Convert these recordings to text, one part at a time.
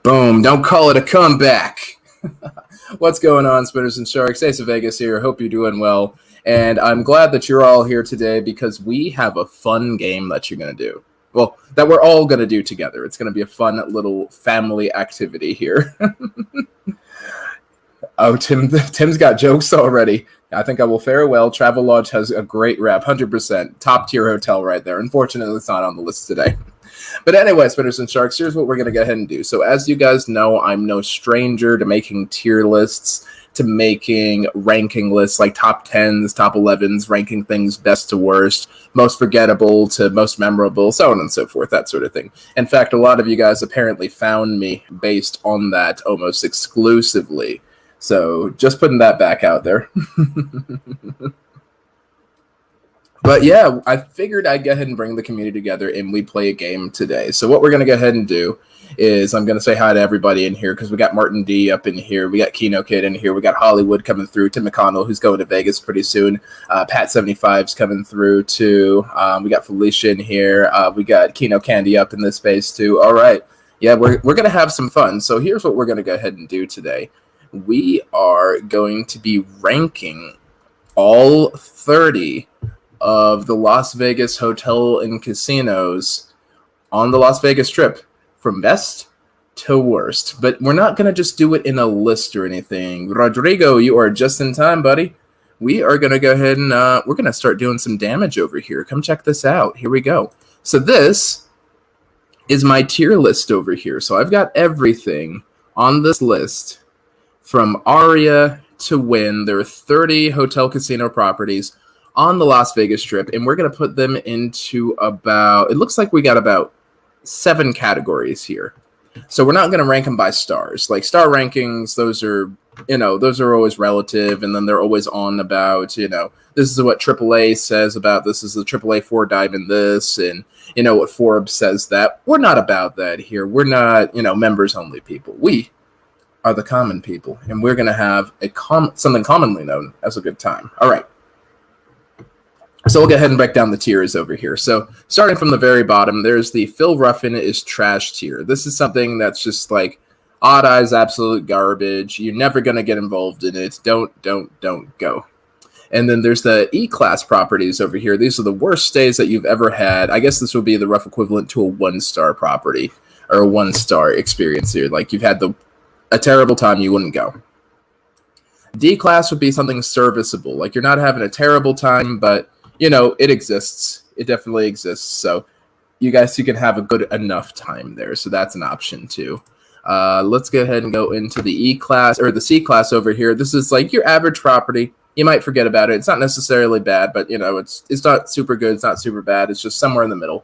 Boom, don't call it a comeback. What's going on, Spinners and Sharks? Ace of Vegas here. Hope you're doing well. And I'm glad that you're all here today because we have a fun game that you're going to do. Well, that we're all going to do together. It's going to be a fun little family activity here. Oh, Tim's got jokes already. I think I will fare well. Travelodge has a great rep, 100%. Top tier hotel right there. Unfortunately, it's not on the list today. But anyway, Spinners and Sharks, here's what we're going to go ahead and do. So as you guys know, I'm no stranger to making tier lists, to making ranking lists like top 10s, top 11s, ranking things best to worst, most forgettable to most memorable, so on and so forth, that sort of thing. In fact, a lot of you guys apparently found me based on that almost exclusively. So just putting that back out there. But yeah, I figured I'd go ahead and bring the community together and we play a game today. So what we're going to go ahead and do is I'm going to say hi to everybody in here because we got Martin D up in here. We got Keno Kid in here. We got Hollywood coming through. Tim McConnell, who's going to Vegas pretty soon. Pat75's coming through too. We got Felicia in here. We got Keno Candy up in this space too. All right. Yeah, we're going to have some fun. So here's what we're going to go ahead and do today. We are going to be ranking all 30 of the Las Vegas hotel and casinos on the Las Vegas Strip from best to worst. But we're not going to just do it in a list or anything. Rodrigo, you are just in time, buddy. We are going to go ahead and we're going to start doing some damage over here. Come check this out. Here we go. So this is my tier list over here. So I've got everything on this list from Aria to Wynn. There are 30 hotel casino properties on the Las Vegas Strip, and we're going to put them into about, it looks like we got about 7 categories here. So we're not going to rank them by stars. Like star rankings, those are always relative, and then they're always on about, this is what AAA says about this is the AAA 4 diamond this, and what Forbes says that. We're not about that here. We're not, members only people. We are the common people, and we're going to have something commonly known as a good time. All right. So we'll go ahead and break down the tiers over here. So starting from the very bottom, there's the Phil Ruffin is trash tier. This is something that's just like odd eyes, absolute garbage. You're never going to get involved in it. Don't go. And then there's the E-class properties over here. These are the worst stays that you've ever had. I guess this would be the rough equivalent to a 1-star property or a 1-star experience here. Like you've had a terrible time, you wouldn't go. D-class would be something serviceable. Like you're not having a terrible time, but it exists. It definitely exists. So you can have a good enough time there. So that's an option too. Let's go ahead and go into the E-class or the C-class over here. This is like your average property. You might forget about it. It's not necessarily bad, but it's not super good. It's not super bad. It's just somewhere in the middle.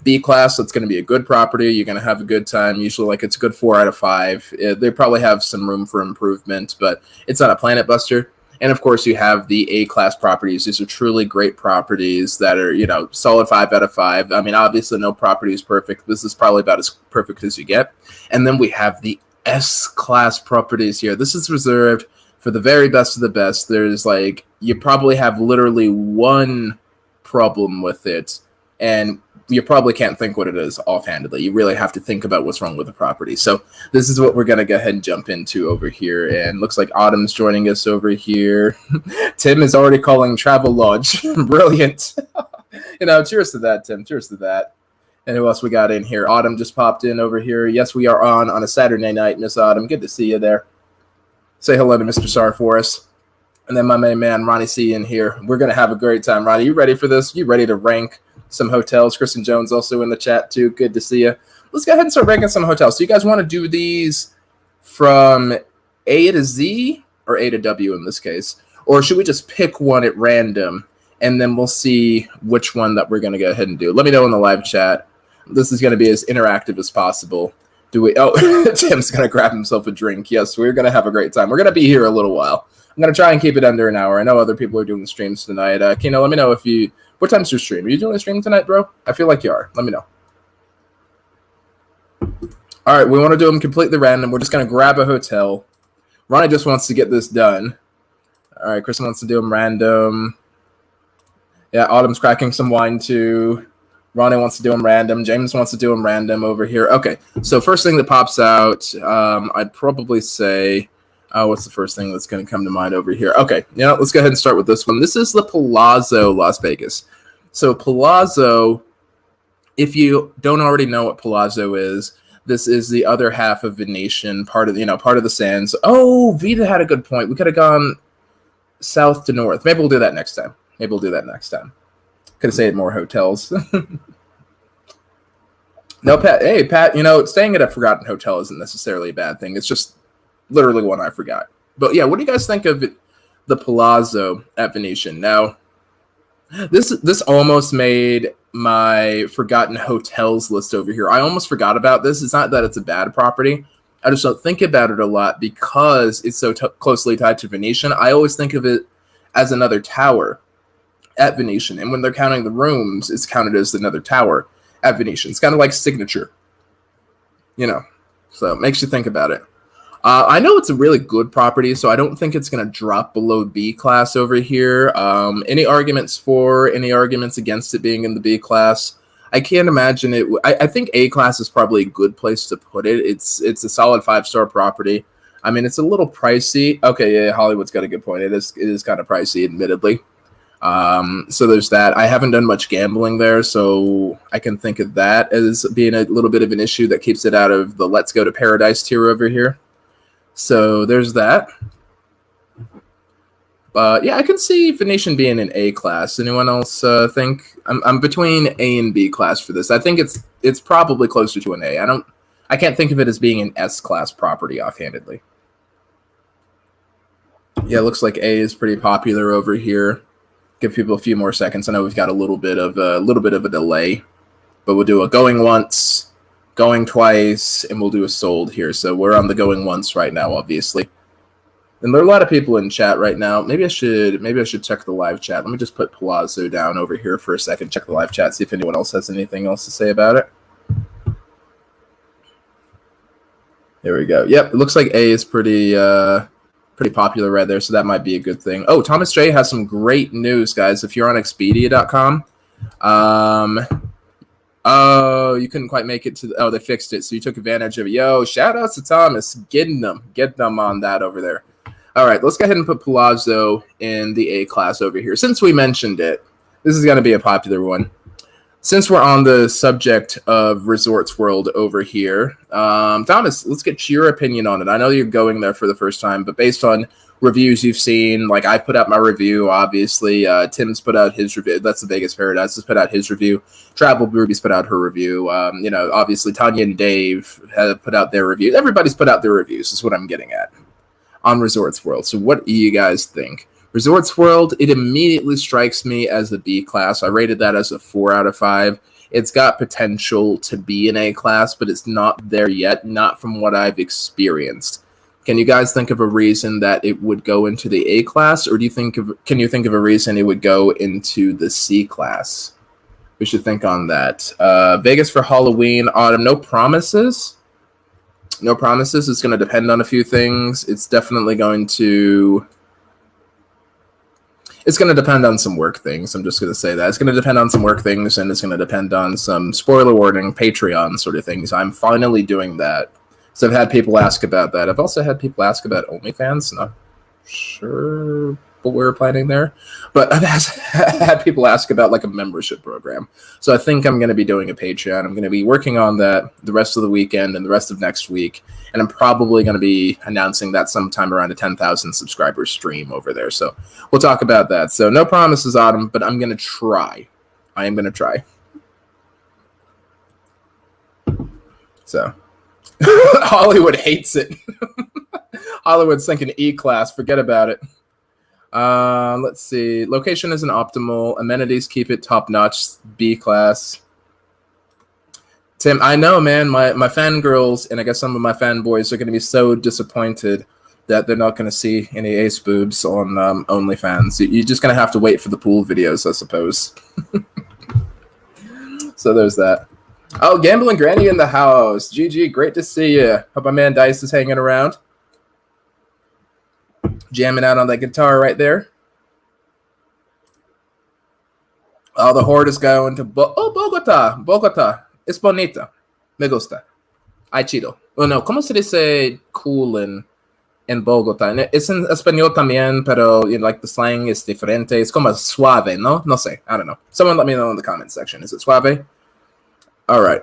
B-class, that's going to be a good property. You're going to have a good time. Usually like it's a good 4 out of 5. They probably have some room for improvement, but it's not a planet buster. And of course, you have the A-class properties. These are truly great properties that are, solid 5 out of 5. I mean, obviously, no property is perfect. This is probably about as perfect as you get. And then we have the S-class properties here. This is reserved for the very best of the best. There's you probably have literally one problem with it, and you probably can't think what it is offhandedly. You really have to think about what's wrong with the property. So this is what we're going to go ahead and jump into over here. And looks like Autumn's joining us over here. Tim is already calling Travelodge. Brilliant. Cheers to that, Tim. Cheers to that. And who else we got in here? Autumn just popped in over here. Yes, we are on a Saturday night, Miss Autumn. Good to see you there. Say hello to Mr. Sar for us. And then my main man, Ronnie C. in here. We're going to have a great time. Ronnie, you ready for this? You ready to rank some hotels? Kristen Jones also in the chat too. Good to see you. Let's go ahead and start ranking some hotels. So you guys want to do these from A to Z or A to W in this case? Or should we just pick one at random and then we'll see which one that we're going to go ahead and do? Let me know in the live chat. This is going to be as interactive as possible. Tim's going to grab himself a drink. Yes, we're going to have a great time. We're going to be here a little while. I'm going to try and keep it under an hour. I know other people are doing streams tonight. Keno, let me know what time's your stream? Are you doing a stream tonight, bro? I feel like you are. Let me know. All right, we want to do them completely random. We're just going to grab a hotel. Ronnie just wants to get this done. All right, Kristen wants to do them random. Yeah, Autumn's cracking some wine too. Ronnie wants to do them random. James wants to do them random over here. Okay, so first thing that pops out, I'd probably say, what's the first thing that's going to come to mind over here? Okay, let's go ahead and start with this one. This is the Palazzo, Las Vegas. So Palazzo, if you don't already know what Palazzo is, this is the other half of Venetian, part of the Sands. Oh, Vita had a good point. We could have gone south to north. Maybe we'll do that next time. Could have saved more hotels. No, Pat. Hey, Pat, staying at a forgotten hotel isn't necessarily a bad thing. It's just literally one I forgot. But yeah, what do you guys think of the Palazzo at Venetian? Now, this almost made my forgotten hotels list over here. I almost forgot about this. It's not that it's a bad property. I just don't think about it a lot because it's so closely tied to Venetian. I always think of it as another tower at Venetian. And when they're counting the rooms, it's counted as another tower at Venetian. It's kind of like Signature, so it makes you think about it. I know it's a really good property, so I don't think it's going to drop below B class over here. Any arguments for, any arguments against it being in the B class? I can't imagine it. I think A class is probably a good place to put it. It's a solid 5-star property. I mean, it's a little pricey. Okay, yeah, Hollywood's got a good point. It is kind of pricey, admittedly. So there's that. I haven't done much gambling there, so I can think of that as being a little bit of an issue that keeps it out of the Let's Go to Paradise tier over here. So there's that. But yeah, I can see Venetian being an A class. Anyone else think? I'm between A and B class for this. I think it's probably closer to an A. I can't think of it as being an S class property offhandedly. Yeah, it looks like A is pretty popular over here. Give people a few more seconds. I know we've got a little bit of a delay, but we'll do a going once, going twice, and we'll do a sold here. So we're on the going once right now, obviously. And there are a lot of people in chat right now. Maybe I should check the live chat. Let me just put Palazzo down over here for a second. Check the live chat. See if anyone else has anything else to say about it. There we go. Yep, it looks like A is pretty popular right there, so that might be a good thing. Oh, Thomas J has some great news, guys. If you're on Expedia.com, oh, you couldn't quite make it to they fixed it, so you took advantage of it. Yo, shout outs to Thomas, getting them on that over there. All right, let's go ahead and put Palazzo in the A class over here. Since we mentioned it, this is going to be a popular one. Since we're on the subject of Resorts World over here, Thomas, let's get your opinion on it. I know you're going there for the first time, but based on reviews you've seen, like I put out my review, obviously. Tim's put out his review. That's the Vegas Paradise has put out his review. Travel Ruby's put out her review. Obviously Tanya and Dave have put out their reviews. Everybody's put out their reviews is what I'm getting at on Resorts World. So what do you guys think? Resorts World, it immediately strikes me as a B class. I rated that as a 4 out of 5. It's got potential to be an A class, but it's not there yet, not from what I've experienced. Can you guys think of a reason that it would go into the A class, or can you think of a reason it would go into the C class? We should think on that. Vegas for Halloween, autumn, no promises. No promises. It's going to depend on a few things. It's definitely going to... It's going to depend on some work things. I'm just going to say that. It's going to depend on some work things, and it's going to depend on some, spoiler warning, Patreon sort of things. I'm finally doing that. So I've had people ask about that. I've also had people ask about OnlyFans. Not sure what we're planning there. But I've had people ask about like a membership program. So I think I'm going to be doing a Patreon. I'm going to be working on that the rest of the weekend and the rest of next week. And I'm probably going to be announcing that sometime around a 10,000 subscriber stream over there. So we'll talk about that. So no promises, Autumn, but I'm going to try. I am going to try. So Hollywood hates it. Hollywood's thinking E-class. Forget about it. Let's see. Location isn't optimal. Amenities keep it top-notch. B-class. Tim, I know, man. My fangirls and I guess some of my fanboys are going to be so disappointed that they're not going to see any ace boobs on OnlyFans. You're just going to have to wait for the pool videos, I suppose. So there's that. Oh, Gambling Granny in the house. GG, great to see you. Hope my man Dice is hanging around. Jamming out on that guitar right there. Oh, the horde is going to Bogota. Bogota. Es bonita. Me gusta. Ay, chido. Oh, no. ¿Cómo se dice cool en Bogotá? Es en español también, pero like the slang is diferente. Es como suave, ¿no? No sé. I don't know. Someone let me know in the comment section. Is it suave? All right.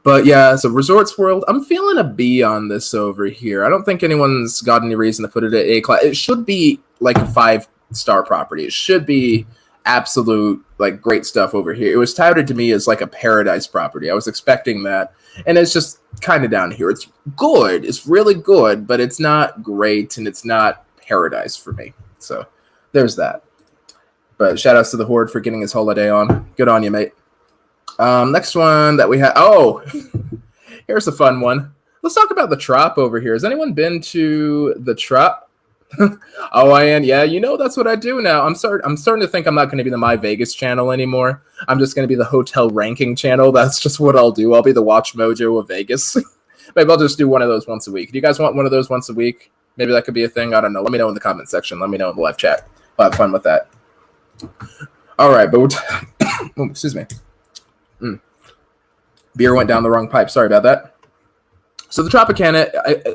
But yeah, so Resorts World, I'm feeling a B on this over here. I don't think anyone's got any reason to put it at A class. It should be like a 5-star property. It should be absolute, like, great stuff over here. It was touted to me as like a paradise property. I was expecting that. And it's just kind of down here. It's good. It's really good, but it's not great, and it's not paradise for me. So there's that. But shout outs to the Horde for getting his holiday on. Good on you, mate. Next one that we have. Oh, here's a fun one. Let's talk about the Trop over here. Has anyone been to the Trop? Oh, I am. Yeah, that's what I do now. I'm starting to think I'm not going to be the My Vegas channel anymore. I'm just going to be the hotel ranking channel. That's just what I'll do. I'll be the Watch Mojo of Vegas. Maybe I'll just do one of those once a week. Do you guys want one of those once a week? Maybe that could be a thing. I don't know. Let me know in the comment section. Let me know in the live chat. I'll have fun with that. All right, but excuse me. Beer went down the wrong pipe. Sorry about that. So the Tropicana,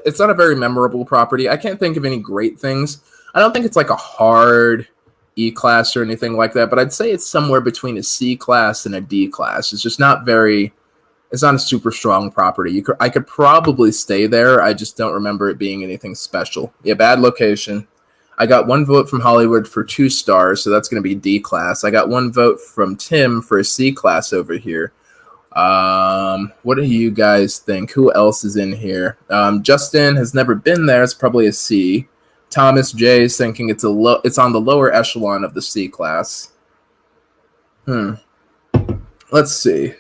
it's not a very memorable property. I can't think of any great things. I don't think it's like a hard E-class or anything like that, but I'd say it's somewhere between a C-class and a D-class. It's just not it's not a super strong property. I could probably stay there. I just don't remember it being anything special. Yeah, bad location. I got 1 vote from Hollywood for 2 stars, so that's going to be D-class. I got 1 vote from Tim for a C-class over here. What do you guys think? Who else is in here? Justin has never been there. It's probably a C. Thomas J is thinking it's on the lower echelon of the C class. Let's see.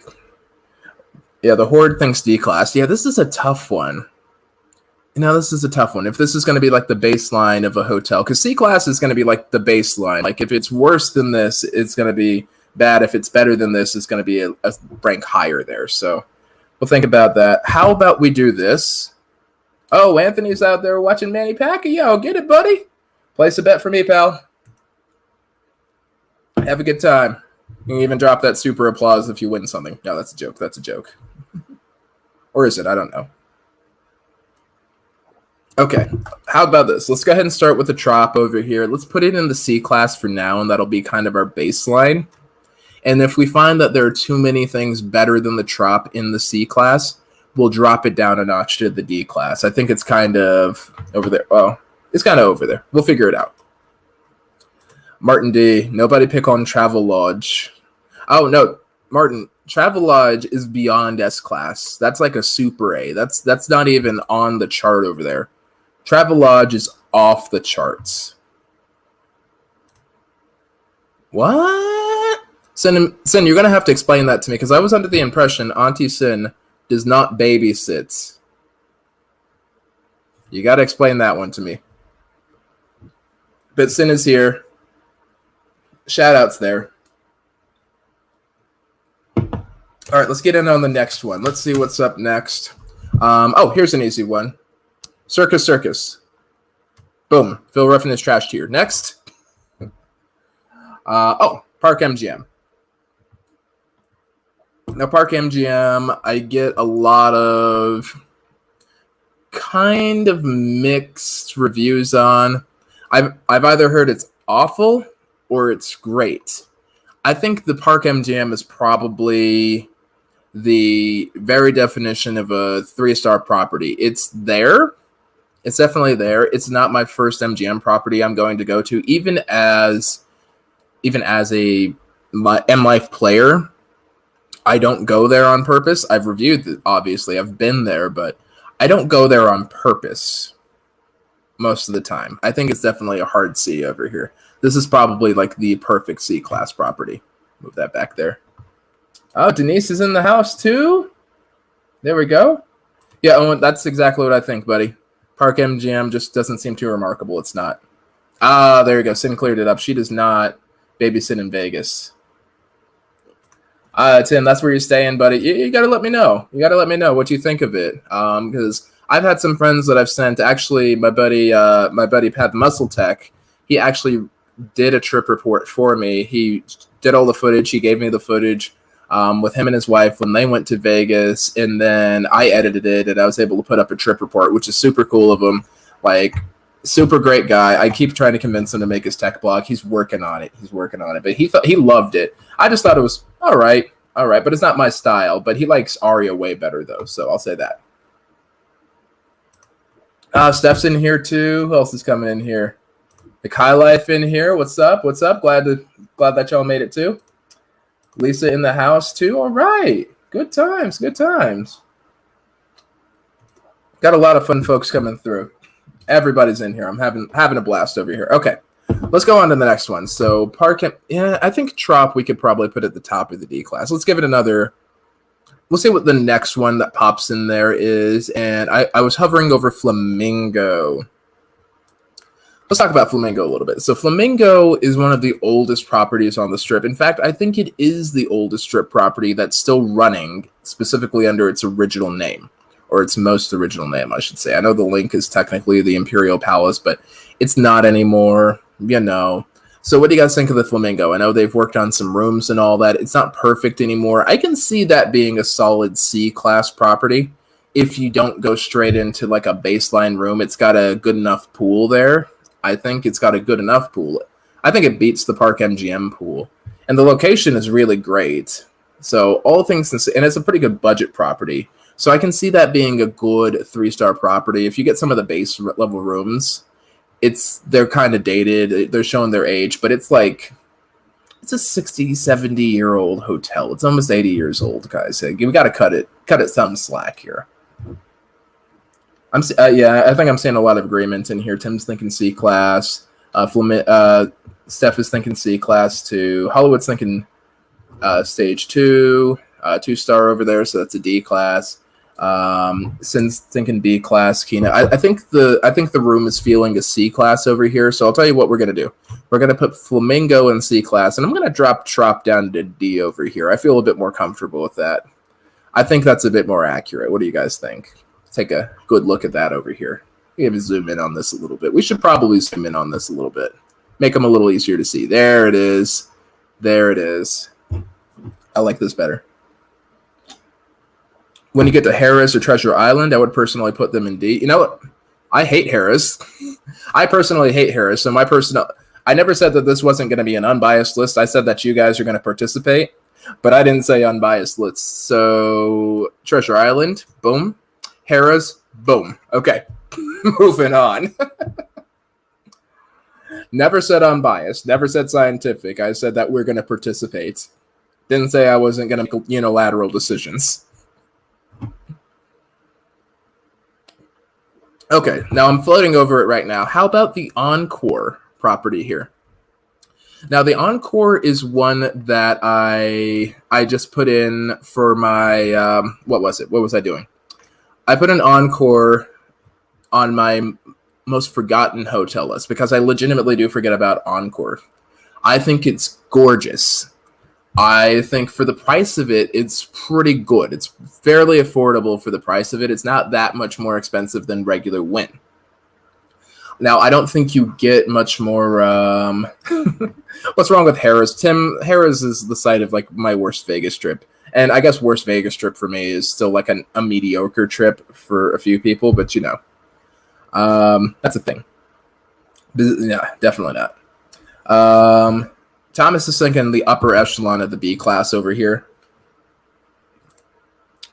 Yeah, the Horde thinks D class. Yeah, this is a tough one. This is a tough one. If this is going to be like the baseline of a hotel, because C class is going to be like the baseline. Like if it's worse than this, it's going to be bad. If it's better than this, it's going to be a rank higher there. So we'll think about that. How about we do this? Oh, Anthony's out there watching Manny Pacquiao. Get it, buddy. Place a bet for me, pal. Have a good time. You can even drop that super applause if you win something. No, that's a joke. That's a joke. Or is it? I don't know. Okay, how about this? Let's go ahead and start with the Trop over here. Let's put it in the C class for now, and that'll be kind of our baseline. And if we find that there are too many things better than the Trop in the C class, we'll drop it down a notch to the D class. I think it's kind of over there. Well, it's kind of over there. We'll figure it out. Martin D, nobody pick on Travelodge. Oh, no, Martin, Travelodge is beyond S class. That's like a super A. That's not even on the chart over there. Travelodge is off the charts. What? Sin, you're going to have to explain that to me, because I was under the impression Auntie Sin does not babysit. You got to explain that one to me. But Sin is here. Shout-outs there. All right, let's get in on the next one. Let's see what's up next. Oh, here's an easy one. Circus. Boom. Phil Ruffin is trashed here. Next. Park MGM. Now, Park MGM, I get a lot of kind of mixed reviews on. I've either heard it's awful or it's great. I think the Park MGM is probably the very definition of a 3-star property. It's there. It's definitely there. It's not my first MGM property I'm going to go to, even as a M Life player. I don't go there on purpose. I've reviewed it, obviously. I've been there, but I don't go there on purpose most of the time. I think it's definitely a hard C over here. This is probably like the perfect C-class property. Move that back there. Oh, Denise is in the house too? There we go. Yeah, Owen, that's exactly what I think, buddy. Park MGM just doesn't seem too remarkable. It's not. Ah, there you go. Sin cleared it up. She does not babysit in Vegas. Tim, that's where you're staying, buddy. You got to let me know. You got to let me know what you think of it. Because I've had some friends that I've sent. Actually, my buddy Pat Muscle Tech, he actually did a trip report for me. He did all the footage. He gave me the footage with him and his wife when they went to Vegas, and then I edited it, and I was able to put up a trip report, which is super cool of him. Like, super great guy. I keep trying to convince him to make his tech blog. He's working on it. But he loved it. I just thought it was all right, but it's not my style. But he likes Aria way better though, so I'll say that. Steph's in here too. Who else is coming in here? The Kai Life in here. What's up? Glad that y'all made it too. Lisa in the house too. All right. Good times. Got a lot of fun folks coming through. Everybody's in here. I'm having a blast over here. Okay. Let's go on to the next one. So I think Trop we could probably put at the top of the D class. Let's give it another. We'll see what the next one that pops in there is. And I was hovering over Flamingo. Let's talk about Flamingo a little bit. So Flamingo is one of the oldest properties on the Strip. In fact, I think it is the oldest Strip property that's still running, specifically under its original name, or its most original name, I should say. I know the link is technically the Imperial Palace, but it's not anymore, So what do you guys think of the Flamingo? I know they've worked on some rooms and all that. It's not perfect anymore. I can see that being a solid C-class property. If you don't go straight into like a baseline room, it's got a good enough pool there. I think it's got a good enough pool. I think it beats the Park MGM pool. And the location is really great. So all things, and it's a pretty good budget property. So I can see that being a good 3-star property. If you get some of the base level rooms, they're kind of dated. They're showing their age, but it's a 60, 70-year-old hotel. It's almost 80 years old, guys. We got to cut it some slack here. I think I'm seeing a lot of agreement in here. Tim's thinking C class. Steph is thinking C class too. Hollywood's thinking stage 2, 2-star over there, so that's a D class. Sin's thinking B class. Kina, I think the room is feeling a C class over here. So I'll tell you what we're gonna do. We're gonna put Flamingo in C class, and I'm gonna drop Trop down to D over here. I feel a bit more comfortable with that. I think that's a bit more accurate. What do you guys think? Take a good look at that over here. Maybe zoom in on this a little bit. We should probably zoom in on this a little bit. Make them a little easier to see. There it is. I like this better. When you get to Harris or Treasure Island, I would personally put them in D. You know what? I hate Harris. I personally hate Harris. So I never said that this wasn't going to be an unbiased list. I said that you guys are going to participate, but I didn't say unbiased lists. So Treasure Island, boom. Harris, boom. Okay, moving on. Never said unbiased. Never said scientific. I said that we're going to participate. Didn't say I wasn't going to make unilateral decisions. Okay, now I'm floating over it right now. How about the Encore property here? Now, the Encore is one that I just put in for my, what was it? What was I doing? I put an Encore on my most forgotten hotel list because I legitimately do forget about Encore. I think it's gorgeous. I think for the price of it, it's pretty good. It's fairly affordable for the price of it. It's not that much more expensive than regular Wynn. Now, I don't think you get much more... What's wrong with Harris? Tim, Harris is the site of like my worst Vegas trip. And I guess worst Vegas trip for me is still like a mediocre trip for a few people, but that's a thing. Yeah, definitely not. Thomas is thinking the upper echelon of the B class over here.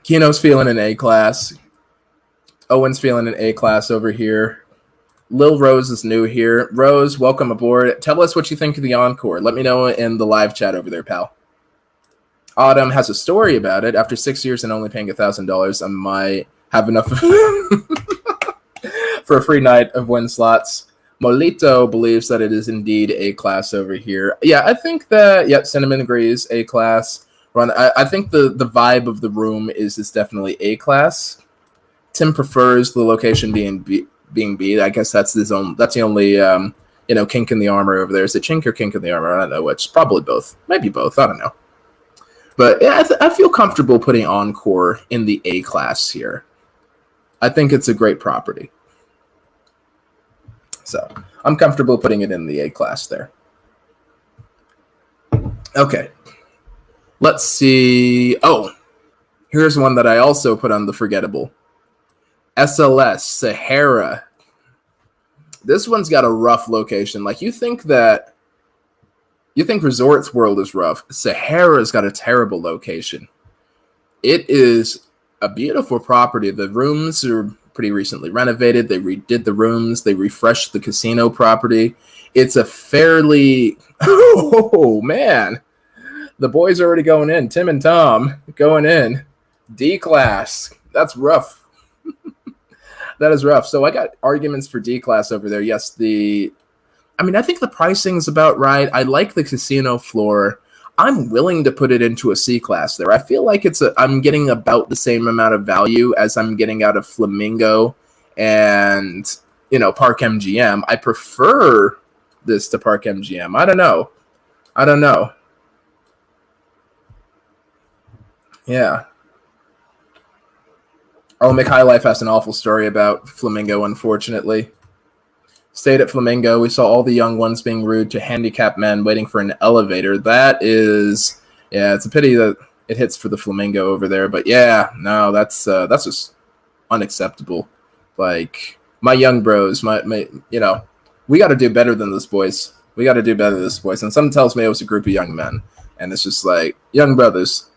Kino's feeling an A class. Owen's feeling an A class over here. Lil Rose is new here. Rose, welcome aboard. Tell us what you think of the Encore. Let me know in the live chat over there, pal. Autumn has a story about it. After 6 years and only paying $1,000, I might have enough for a free night of Wynn slots. Molito believes that it is indeed A class over here. Yeah, I think that, yep, Cinnamon agrees, A class. I think the vibe of the room is definitely A class. Tim prefers the location being B. I guess that's the only kink in the armor over there. Is it chink or kink in the armor? I don't know which. Probably both. Maybe both. I don't know. But yeah, I feel comfortable putting Encore in the A class here. I think it's a great property. So I'm comfortable putting it in the A class there. Okay. Let's see. Oh, here's one that I also put on the forgettable. SLS Sahara. This one's got a rough location. Like, you think Resorts World is rough. Sahara's got a terrible location. It is a beautiful property. The rooms are pretty recently renovated. They redid the rooms. They refreshed the casino property. It's a fairly... Oh, man. The boys are already going in. Tim and Tom going in. D-class. That's rough. That is rough. So I got arguments for D-class over there. Yes, I think the pricing's about right. I like the casino floor. I'm willing to put it into a C-class there. I feel like I'm getting about the same amount of value as I'm getting out of Flamingo and, Park MGM. I prefer this to Park MGM. I don't know. Yeah. Oh, McHighlife has an awful story about Flamingo, unfortunately. Stayed at Flamingo. We saw all the young ones being rude to handicapped men waiting for an elevator. That is, it's a pity that it hits for the Flamingo over there. But yeah, no, that's just unacceptable. Like, my young bros, we got to do better than this, boys. We got to do better than this, boys. And something tells me it was a group of young men. And it's just like, young brothers,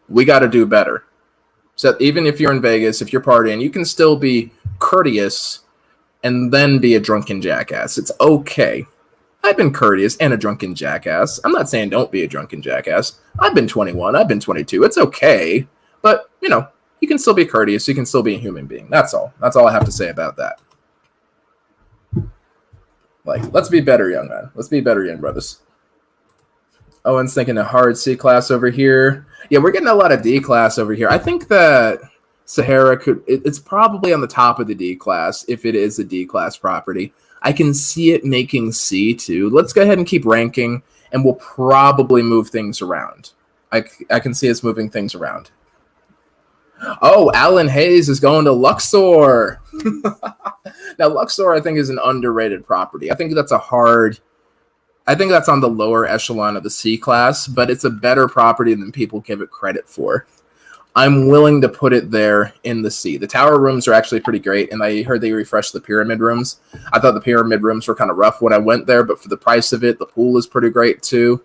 we got to do better. So even if you're in Vegas, if you're partying, you can still be courteous and then be a drunken jackass. It's okay. I've been courteous and a drunken jackass. I'm not saying don't be a drunken jackass. I've been 21. I've been 22. It's okay. But, you can still be courteous. You can still be a human being. That's all. That's all I have to say about that. Like, let's be better, young man. Let's be better, young brothers. Owen's thinking a hard C class over here. Yeah, we're getting a lot of D class over here. I think that Sahara it's probably on the top of the D class if it is a D class property. I can see it making C too. Let's go ahead and keep ranking, and we'll probably move things around. I can see us moving things around. Oh, Alan Hayes is going to Luxor. Now, Luxor, I think, is an underrated property. I think that's on the lower echelon of the C class, but it's a better property than people give it credit for. I'm willing to put it there in the C. The tower rooms are actually pretty great, and I heard they refreshed the pyramid rooms. I thought the pyramid rooms were kind of rough when I went there, but for the price of it, the pool is pretty great too.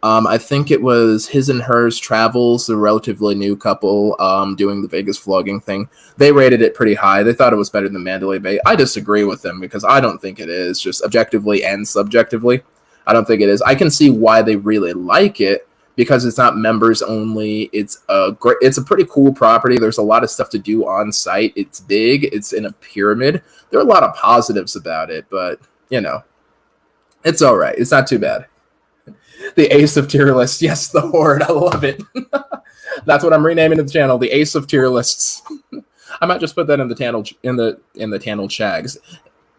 I think it was His and Hers Travels, a relatively new couple doing the Vegas vlogging thing. They rated it pretty high. They thought it was better than Mandalay Bay. I disagree with them because I don't think it is, just objectively and subjectively. I don't think it is. I can see why they really like it because it's not members only. It's a pretty cool property. There's a lot of stuff to do on site. It's big. It's in a pyramid. There are a lot of positives about it, but it's all right. It's not too bad. The Ace of Tier List. Yes, the Horde. I love it. That's what I'm renaming the channel. The Ace of Tier Lists. I might just put that in the channel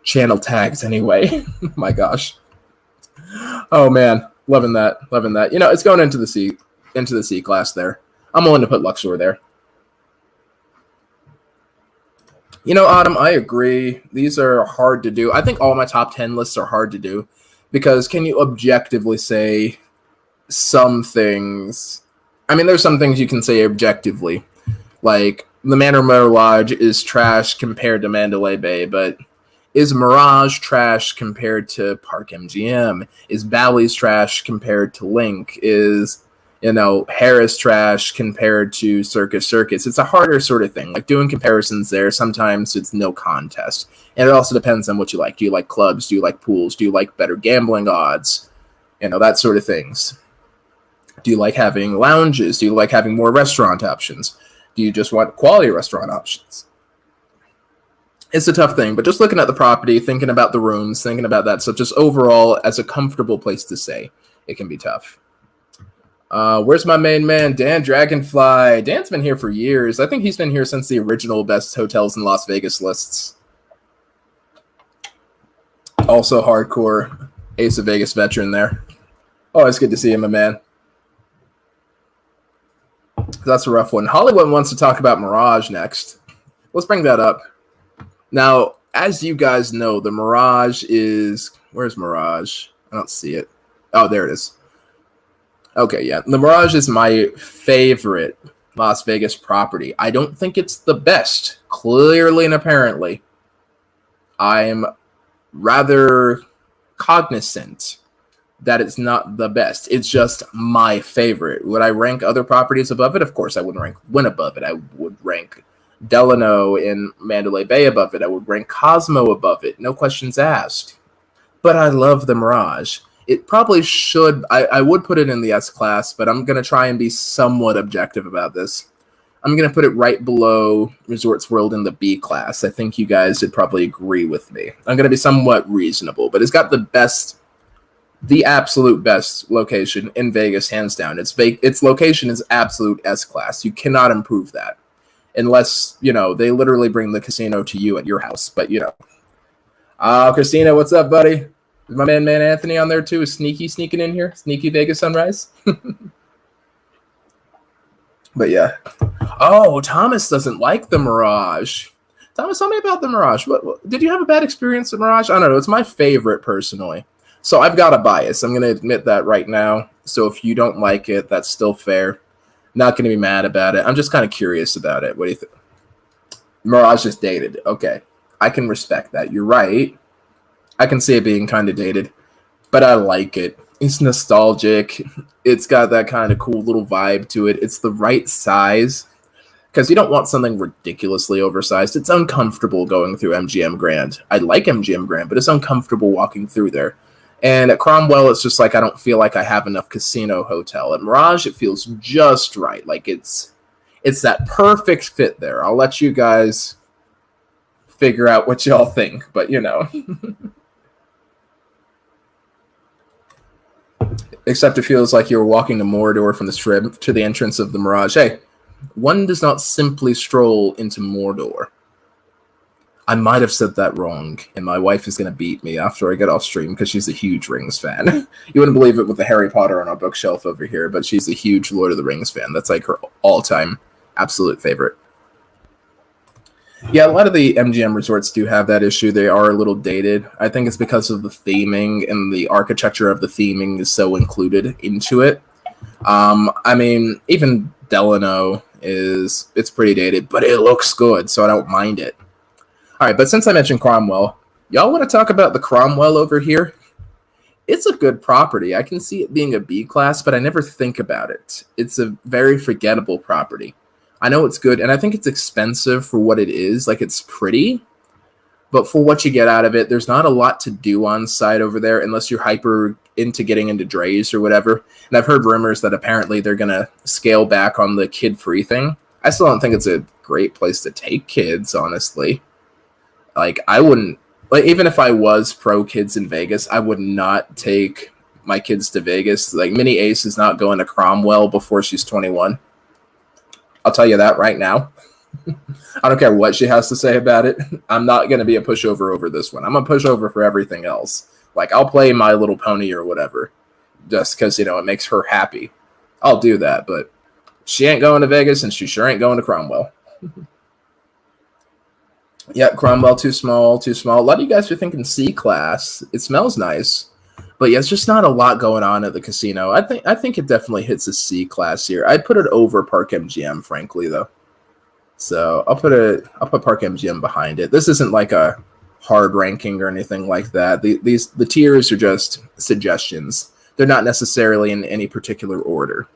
channel tags anyway. My gosh. Oh man, loving that. It's going into the C class there. I'm willing to put Luxor there. Autumn, I agree. These are hard to do. I think all my top 10 lists are hard to do because can you objectively say some things? I mean, there's some things you can say objectively, like the Manor Mirage is trash compared to Mandalay Bay, but is Mirage trash compared to Park MGM? Is Bally's trash compared to Link? Is, Harris trash compared to Circus? It's a harder sort of thing. Like doing comparisons there, sometimes it's no contest. And it also depends on what you like. Do you like clubs? Do you like pools? Do you like better gambling odds? That sort of things. Do you like having lounges? Do you like having more restaurant options? Do you just want quality restaurant options? It's a tough thing, but just looking at the property, thinking about the rooms, thinking about that stuff, just overall as a comfortable place to stay, it can be tough. Where's my main man, Dan Dragonfly? Dan's been here for years. I think he's been here since the original best hotels in Las Vegas lists. Also hardcore Ace of Vegas veteran there. Always good to see him, my man. That's a rough one. Hollywood wants to talk about Mirage next. Let's bring that up. Now, as you guys know, the Mirage is... Where's Mirage? I don't see it. Oh, there it is. Okay, yeah. The Mirage is my favorite Las Vegas property. I don't think it's the best, clearly and apparently. I'm rather cognizant that it's not the best. It's just my favorite. Would I rank other properties above it? Of course, I wouldn't rank Wynn above it. I would rank Delano in Mandalay Bay above it. I would rank Cosmo above it. No questions asked. But I love the Mirage. It probably should. I would put it in the S class, but I'm going to try and be somewhat objective about this. I'm going to put it right below Resorts World in the B class. I think you guys would probably agree with me. I'm going to be somewhat reasonable, but it's got the absolute best location in Vegas, hands down. Its location is absolute S class. You cannot improve that unless, they literally bring the casino to you at your house. But, Christina, what's up, buddy? Is my man Anthony on there too? Is sneaking in here? Sneaky Vegas Sunrise? But yeah. Oh, Thomas doesn't like the Mirage. Thomas, tell me about the Mirage. What did you have a bad experience with Mirage? I don't know. It's my favorite personally. So I've got a bias. I'm going to admit that right now. So if you don't like it, that's still fair. Not going to be mad about it. I'm just kind of curious about it. What do you think? Mirage is dated. Okay. I can respect that. You're right. I can see it being kind of dated, but I like it. It's nostalgic. It's got that kind of cool little vibe to it. It's the right size because you don't want something ridiculously oversized. It's uncomfortable going through MGM Grand. I like MGM Grand, but it's uncomfortable walking through there. And at Cromwell, it's just like I don't feel like I have enough casino hotel. At Mirage, it feels just right. Like it's that perfect fit there. I'll let you guys figure out what y'all think, but Except it feels like you're walking to Mordor from the Strip to the entrance of the Mirage. Hey, one does not simply stroll into Mordor. I might have said that wrong, and my wife is going to beat me after I get off stream because she's a huge Rings fan. You wouldn't believe it with the Harry Potter on our bookshelf over here, but she's a huge Lord of the Rings fan. That's like her all-time absolute favorite. Yeah, a lot of the MGM resorts do have that issue. They are a little dated. I think it's because of the theming and the architecture of the theming is so included into it. Even Delano it's pretty dated, but it looks good, so I don't mind it. All right, but since I mentioned Cromwell, y'all want to talk about the Cromwell over here? It's a good property. I can see it being a B class, but I never think about it. It's a very forgettable property. I know it's good, and I think it's expensive for what it is. Like, it's pretty, but for what you get out of it, there's not a lot to do on site over there unless you're hyper into getting into drays or whatever. And I've heard rumors that apparently they're going to scale back on the kid-free thing. I still don't think it's a great place to take kids, honestly. Like, I wouldn't, like, even if I was pro kids in Vegas, I would not take my kids to Vegas. Like, Minnie Ace is not going to Cromwell before she's 21. I'll tell you that right now. I don't care what she has to say about it. I'm not going to be a pushover over this one. I'm a pushover for everything else. Like, I'll play My Little Pony or whatever just because, it makes her happy. I'll do that, but she ain't going to Vegas and she sure ain't going to Cromwell. Yeah, Cromwell, too small. A lot of you guys are thinking C class. It smells nice. But yeah, it's just not a lot going on at the casino. I think it definitely hits a C class here. I'd put it over Park MGM, frankly, though. So I'll put Park MGM behind it. This isn't like a hard ranking or anything like that. The tiers are just suggestions. They're not necessarily in any particular order,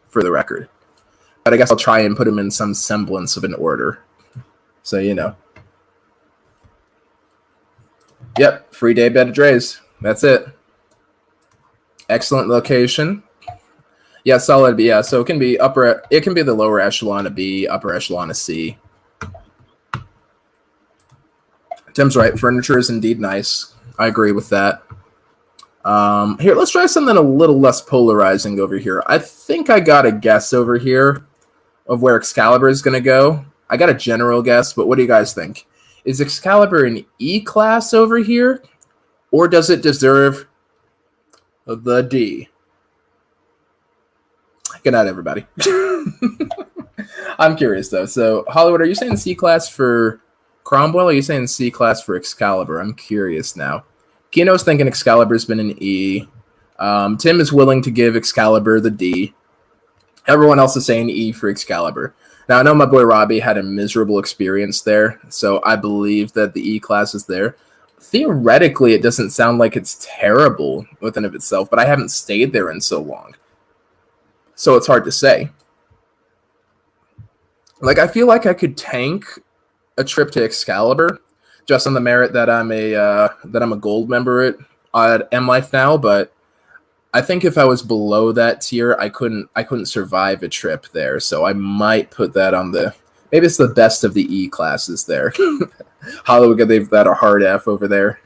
for the record. But I guess I'll try and put them in some semblance of an order. So Yep, free day bed at Dre's. That's it. Excellent location. Yeah, solid B. Yeah, so it can be the lower echelon of B, upper echelon of C. Tim's right. Furniture is indeed nice. I agree with that. Here, let's try something a little less polarizing over here. I think I got a guess over here of where Excalibur is going to go. I got a general guess, but what do you guys think? Is Excalibur an E class over here, or does it deserve the D? Good night, everybody. I'm curious, though. So, Hollywood, are you saying C class for Cromwell, or are you saying C class for Excalibur? I'm curious now. Kino's thinking Excalibur's been an E. Tim is willing to give Excalibur the D. Everyone else is saying E for Excalibur. Now, I know my boy Robbie had a miserable experience there, so I believe that the E class is there. Theoretically, it doesn't sound like it's terrible within of itself, but I haven't stayed there in so long. So it's hard to say. Like, I feel like I could tank a trip to Excalibur just on the merit that I'm a gold member at M Life now, but I think if I was below that tier, I couldn't survive a trip there. So I might put that on maybe it's the best of the E classes there. Hollywood, they've got a hard F over there.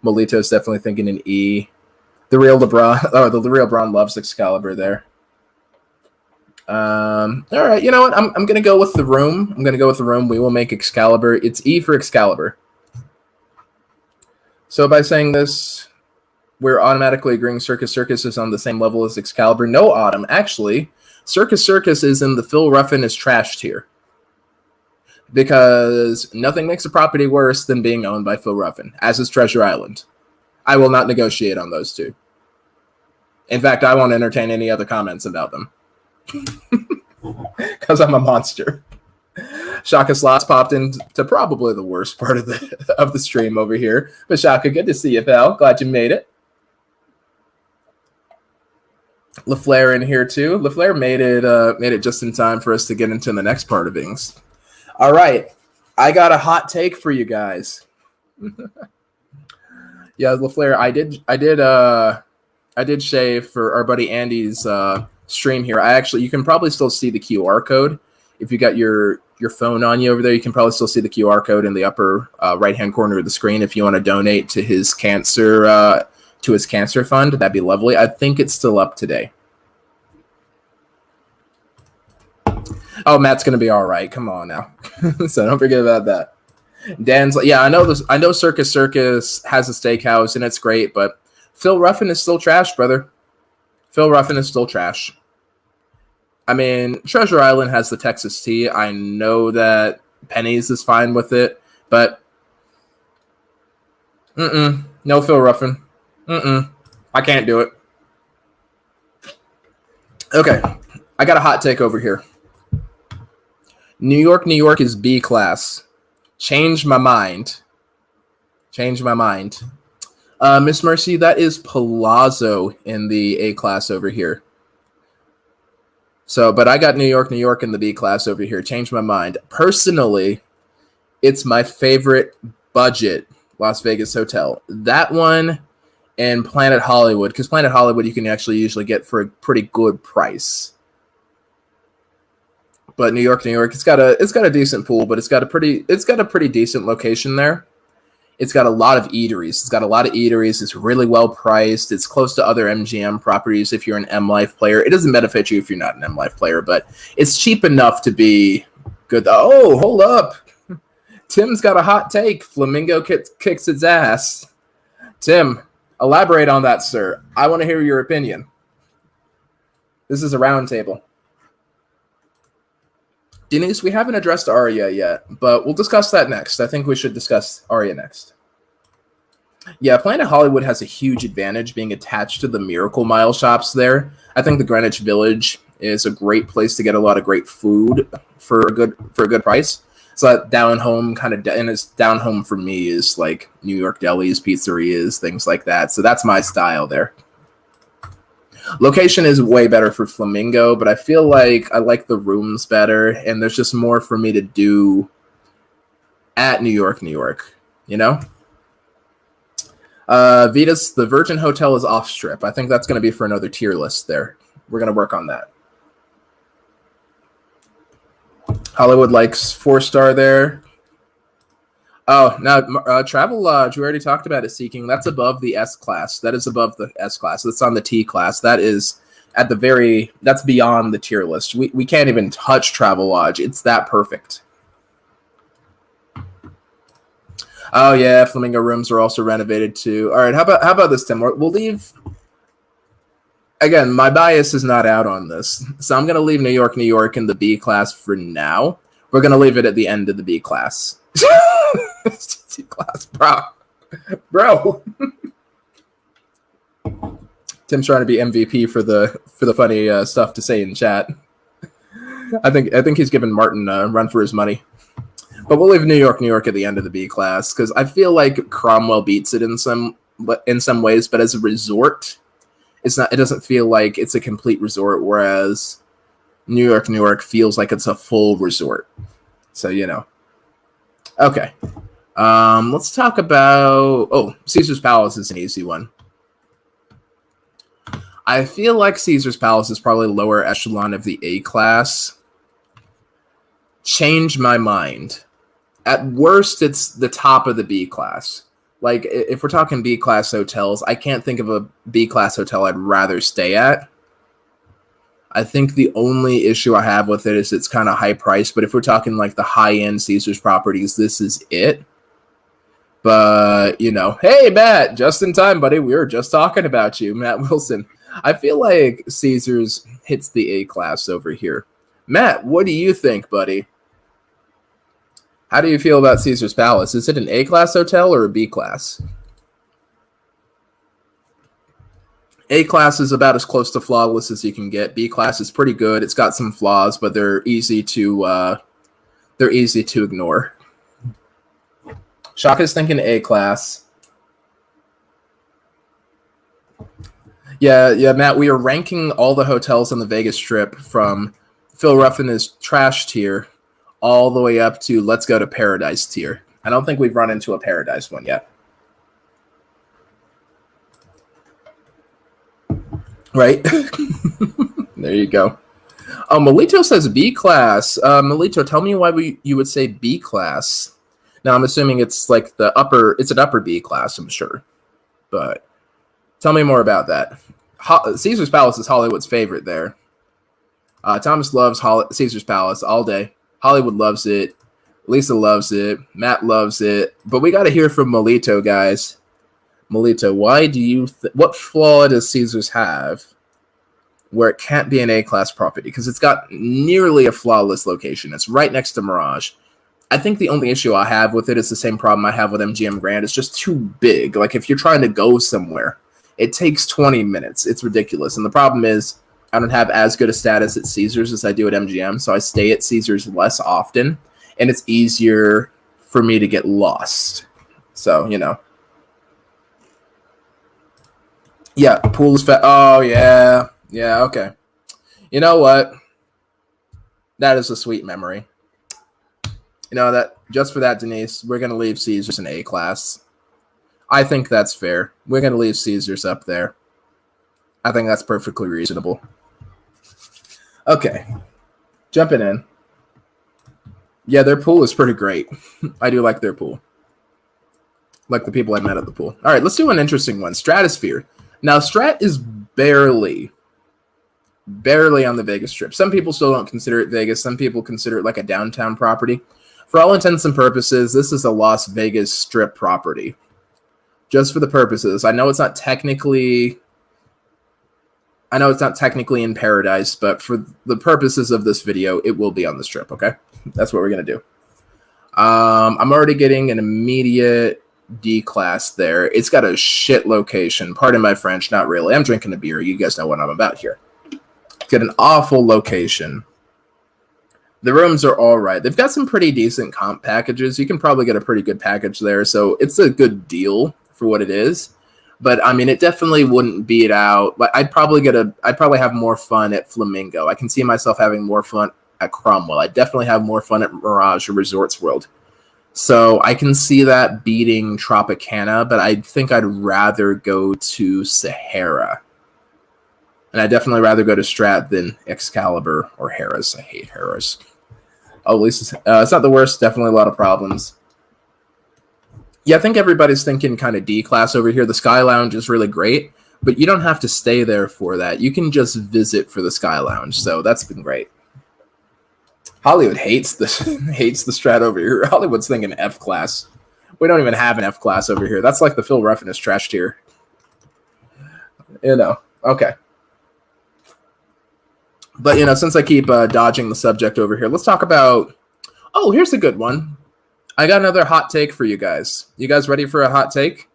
Molito's definitely thinking an E. The real LeBron loves Excalibur there. All right, you know what? I'm gonna go with the room. We will make Excalibur. It's E for Excalibur. So by saying this, we're automatically agreeing Circus Circus is on the same level as Excalibur. No, Autumn. Actually, Circus Circus is in the Phil Ruffin is trash tier. Because nothing makes a property worse than being owned by Phil Ruffin, as is Treasure Island. I will not negotiate on those two. In fact, I won't entertain any other comments about them. Because I'm a monster. Shaka Slots popped into probably the worst part of the stream over here. But Shaka, good to see you, pal. Glad you made it. LaFleur in here too. LaFleur made it just in time for us to get into the next part of things. All right, I got a hot take for you guys. Yeah, LaFleur, I did shave for our buddy Andy's stream here. You can probably still see the QR code if you got your phone on you over there. You can probably still see the QR code in the upper right hand corner of the screen if you want to donate to his cancer fund. That'd be lovely. I think it's still up today. Oh, Matt's gonna be all right. Come on now. So don't forget about that. Dan's like, yeah, I know Circus Circus has a steakhouse and it's great, but Phil Ruffin is still trash, brother. Phil Ruffin is still trash. I mean, Treasure Island has the Texas tea. I know that Penny's is fine with it, but no Phil Ruffin. I can't do it. Okay, I got a hot take over here. New York is B class. Change my mind. Miss Mercy, that is Palazzo in the A class over here. So, but I got New York in the B class over here. Change my mind. Personally, it's my favorite budget Las Vegas hotel. That one and Planet Hollywood, because Planet Hollywood you can actually usually get for a pretty good price. But New York, it's got a decent pool, but it's got a pretty decent location there. It's got a lot of eateries. It's really well priced. It's close to other MGM properties if you're an M Life player. It doesn't benefit you if you're not an M Life player, but it's cheap enough to be good. Oh, hold up. Tim's got a hot take. Flamingo kicks its ass. Tim, elaborate on that, sir. I want to hear your opinion. This is a round table. Denise, we haven't addressed Aria yet, but we'll discuss that next. I think we should discuss Aria next. Yeah, Planet Hollywood has a huge advantage being attached to the Miracle Mile shops there. I think the Greenwich Village is a great place to get a lot of great food for a good price. So down home and it's down home for me is like New York delis, pizzerias, things like that. So that's my style there. Location is way better for Flamingo, but I feel like I like the rooms better, and there's just more for me to do at New York, you know? Vitas, the Virgin Hotel is off strip. I think that's going to be for another tier list there. We're going to work on that. Hollywood likes 4-star there. Oh, now Travelodge, we already talked about it, Seeking. That's above the S class. That is above the S class. That's on the T class. That is that's beyond the tier list. We can't even touch Travelodge. It's that perfect. Oh yeah, Flamingo rooms are also renovated too. All right, how about this, Tim? We'll leave. Again, my bias is not out on this, so I'm gonna leave New York in the B class for now. We're gonna leave it at the end of the B class. C class, bro. Tim's trying to be MVP for the funny stuff to say in chat. I think he's giving Martin a run for his money. But we'll leave New York at the end of the B class because I feel like Cromwell beats it in some ways, but as a resort, it's not. It doesn't feel like it's a complete resort, whereas New York feels like it's a full resort. So Okay. Let's talk about Caesar's Palace is an easy one. I feel like Caesar's Palace is probably lower echelon of the A class. Change my mind. At worst, it's the top of the B class. Like, if we're talking B class hotels, I can't think of a B class hotel I'd rather stay at. I think the only issue I have with it is it's kind of high priced, but if we're talking like the high-end Caesar's properties, this is it. But, hey, Matt, just in time, buddy. We were just talking about you, Matt Wilson. I feel like Caesar's hits the A class over here. Matt, what do you think, buddy? How do you feel about Caesar's Palace? Is it an A class hotel or a B class? A class is about as close to flawless as you can get. B class is pretty good. It's got some flaws, but they're easy to ignore. Shaka's thinking A class. Yeah, Matt, we are ranking all the hotels on the Vegas Strip from Phil Ruffin trash tier all the way up to let's go to paradise tier. I don't think we've run into a paradise one yet. Right? There you go. Melito says B class. Melito, tell me why you would say B class. Now, I'm assuming it's like it's an upper B class, I'm sure. But tell me more about that. Caesar's Palace is Hollywood's favorite there. Thomas loves Caesar's Palace all day. Hollywood loves it. Lisa loves it. Matt loves it. But we got to hear from Melito, guys. Melito, why do you what flaw does Caesar's have where it can't be an A-class property? Because it's got nearly a flawless location. It's right next to Mirage. I think the only issue I have with it is the same problem I have with MGM Grand. It's just too big. Like, if you're trying to go somewhere, it takes 20 minutes. It's ridiculous. And the problem is I don't have as good a status at Caesar's as I do at MGM, so I stay at Caesar's less often, and it's easier for me to get lost. So, Yeah, pool is oh, yeah. Yeah, okay. You know what? That is a sweet memory. That just for that, Denise, we're going to leave Caesar's in A class. I think that's fair. We're going to leave Caesar's up there. I think that's perfectly reasonable. Okay. Jumping in. Yeah, their pool is pretty great. I do like their pool. Like the people I met at the pool. All right, let's do an interesting one. Stratosphere. Now, Strat is barely on the Vegas Strip. Some people still don't consider it Vegas. Some people consider it like a downtown property. For all intents and purposes, this is a Las Vegas Strip property. Just for the purposes. I know it's not technically in paradise, but for the purposes of this video, it will be on the Strip, okay? That's what we're going to do. I'm already getting an immediate D class there. It's got a shit location. Pardon my French, not really. I'm drinking a beer. You guys know what I'm about here. Got an awful location. The rooms are all right. They've got some pretty decent comp packages. You can probably get a pretty good package there, so it's a good deal for what it is. But I mean, it definitely wouldn't beat out. But I'd probably have more fun at Flamingo. I can see myself having more fun at Cromwell. I definitely have more fun at Mirage or Resorts World. So I can see that beating Tropicana, but I think I'd rather go to Sahara. And I'd definitely rather go to Strat than Excalibur or Harris. I hate Harris. Oh, at least it's not the worst. Definitely a lot of problems. Yeah, I think everybody's thinking kind of D class over here. The Sky Lounge is really great, but you don't have to stay there for that. You can just visit for the Sky Lounge, so that's been great. Hollywood hates the Strat over here. Hollywood's thinking F class. We don't even have an F class over here. That's like the Phil Ruffin trash tier. Okay. But, since I keep dodging the subject over here, let's talk about... Oh, here's a good one. I got another hot take for you guys. You guys ready for a hot take?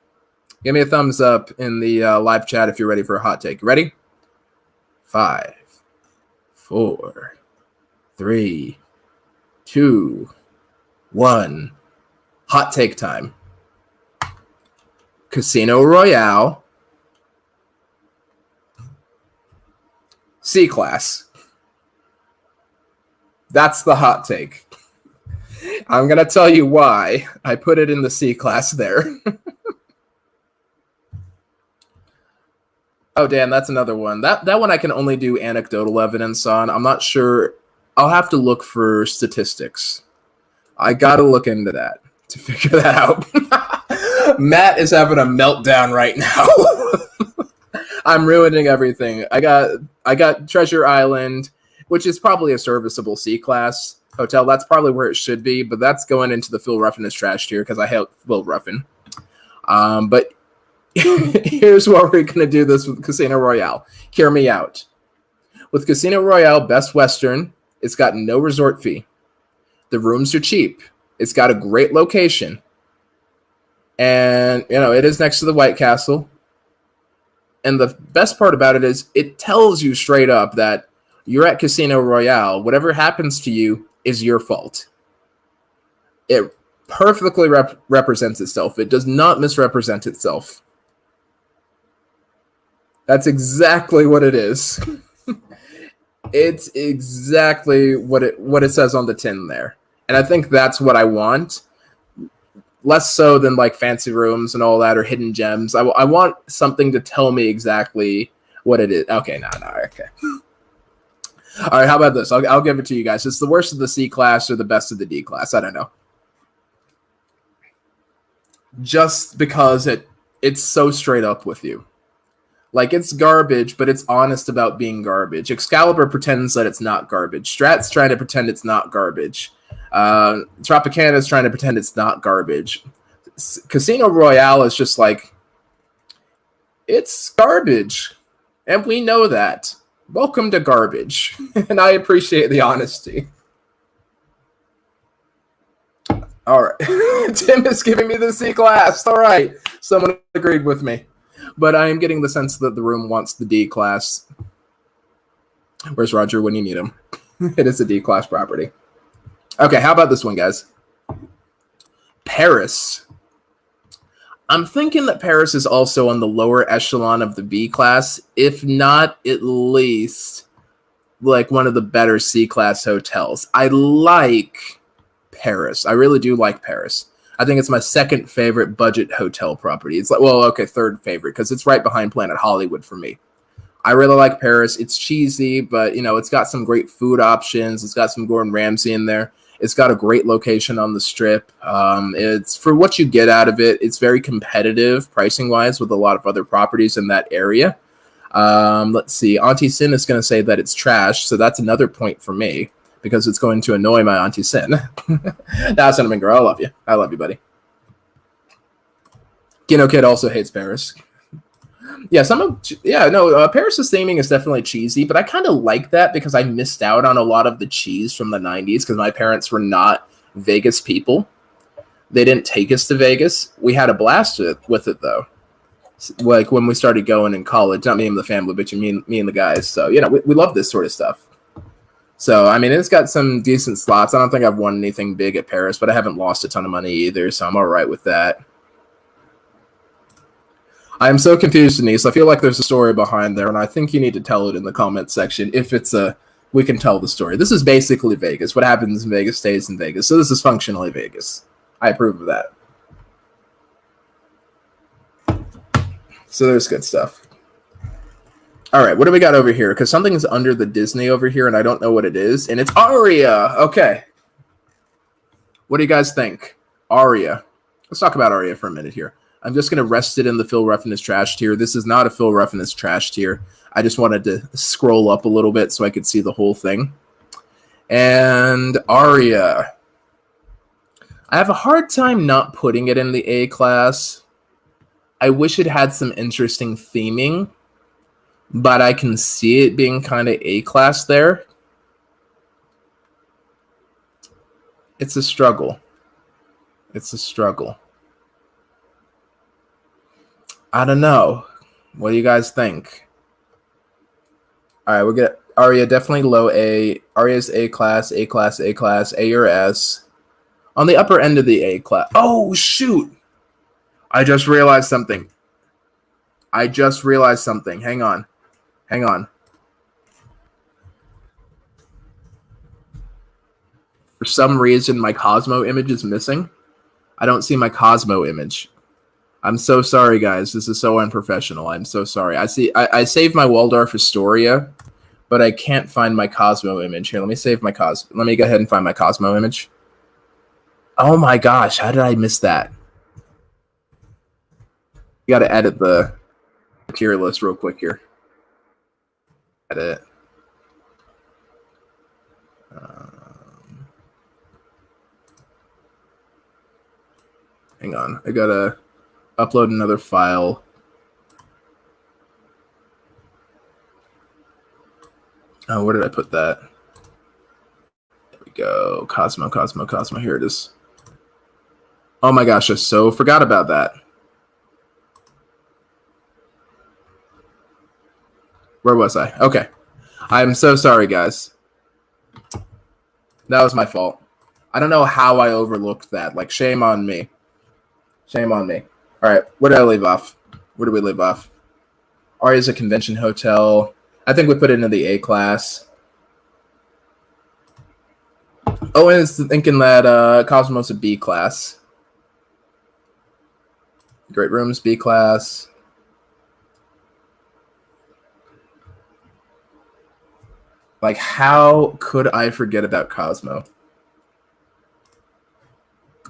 Give me a thumbs up in the live chat if you're ready for a hot take. Ready? 5, 4, 3, 2, 1. Hot take time. Casino Royale. C-Class. That's the hot take. I'm going to tell you why I put it in the C-Class there. Oh, Dan, that's another one. That one I can only do anecdotal evidence on. I'm not sure. I'll have to look for statistics. I got to look into that to figure that out. Matt is having a meltdown right now. I'm ruining everything. I got Treasure Island, which is probably a serviceable C-Class hotel. That's probably where it should be, but that's going into the Phil Ruffin is trash tier because I hate Phil Ruffin. But here's what we're going to do this with Casino Royale. Hear me out. With Casino Royale Best Western, it's got no resort fee. The rooms are cheap. It's got a great location. And, it is next to the White Castle. And the best part about it is it tells you straight up that you're at Casino Royale. Whatever happens to you is your fault. It perfectly represents itself. It does not misrepresent itself. That's exactly what it is. It's exactly what it says on the tin there. And I think that's what I want. Less so than like fancy rooms and all that or hidden gems. I want something to tell me exactly what it is. Okay, no, okay. All right, how about this? I'll give it to you guys. It's the worst of the C-Class or the best of the D-Class. I don't know. Just because it's so straight up with you. Like, it's garbage, but it's honest about being garbage. Excalibur pretends that it's not garbage. Strat's trying to pretend it's not garbage. Tropicana is trying to pretend it's not garbage. Casino Royale is just like, it's garbage. And we know that. Welcome to garbage. And I appreciate the honesty. All right. Tim is giving me the C-Class. All right. Someone agreed with me. But I am getting the sense that the room wants the D-Class. Where's Roger when you need him? It is a D-Class property. Okay, how about this one, guys? Paris. I'm thinking that Paris is also on the lower echelon of the B-Class, if not at least like one of the better C-Class hotels. I like Paris. I really do like Paris. I think it's my second favorite budget hotel property. It's like, well, okay, third favorite because it's right behind Planet Hollywood for me. I really like Paris. It's cheesy, but it's got some great food options. It's got some Gordon Ramsay in there. It's got a great location on the Strip. It's for what you get out of it. It's very competitive pricing wise with a lot of other properties in that area. Let's see. Auntie Sin is going to say that it's trash, so that's another point for me because it's going to annoy my Auntie Sin. Now, Cinnamon Girl, I love you. I love you, buddy. Kino Kid also hates Paris. Yeah, Paris's theming is definitely cheesy, but I kind of like that because I missed out on a lot of the cheese from the 90s because my parents were not Vegas people. They didn't take us to Vegas. We had a blast with it, though. Like when we started going in college, not me and the family, but me and the guys. So, we love this sort of stuff. So, I mean, it's got some decent slots. I don't think I've won anything big at Paris, but I haven't lost a ton of money either, so I'm all right with that. I am so confused, Denise. I feel like there's a story behind there, and I think you need to tell it in the comments section if we can tell the story. This is basically Vegas. What happens in Vegas stays in Vegas. So this is functionally Vegas. I approve of that. So there's good stuff. All right, what do we got over here? Because something's under the Disney over here, and I don't know what it is. And it's Aria. Okay. What do you guys think? Aria. Let's talk about Aria for a minute here. I'm just going to rest it in the Phil Ruffin is trash tier. This is not a Phil Ruffin is trash tier. I just wanted to scroll up a little bit so I could see the whole thing. And Aria. I have a hard time not putting it in the A class. I wish it had some interesting theming, but I can see it being kind of A class there. It's a struggle. It's a struggle. I don't know. What do you guys think? All right, we're gonna Aria definitely low A. Aria's A class, A class, A class, A or S. On the upper end of the A class. Oh shoot! I just realized something. Hang on. Hang on. For some reason, my Cosmo image is missing. I don't see my Cosmo image. I'm so sorry, guys. This is so unprofessional. I'm so sorry. I saved my Waldorf Astoria, but I can't find my Cosmo image. Here, let me save my Cosmo. Let me go ahead and find my Cosmo image. Oh my gosh, how did I miss that? You gotta edit the tier list real quick here. Edit. Hang on, I gotta upload another file. Oh, where did I put that? There we go. Cosmo. Here it is. Oh my gosh, I so forgot about that. Where was I? Okay. I'm so sorry, guys. That was my fault. I don't know how I overlooked that. Like, shame on me. Shame on me. All right, where did I leave off? Where do we leave off? Aria's a convention hotel. I think we put it into the A class. Owen is thinking that Cosmo's a B class. Great rooms, B class. Like, how could I forget about Cosmo?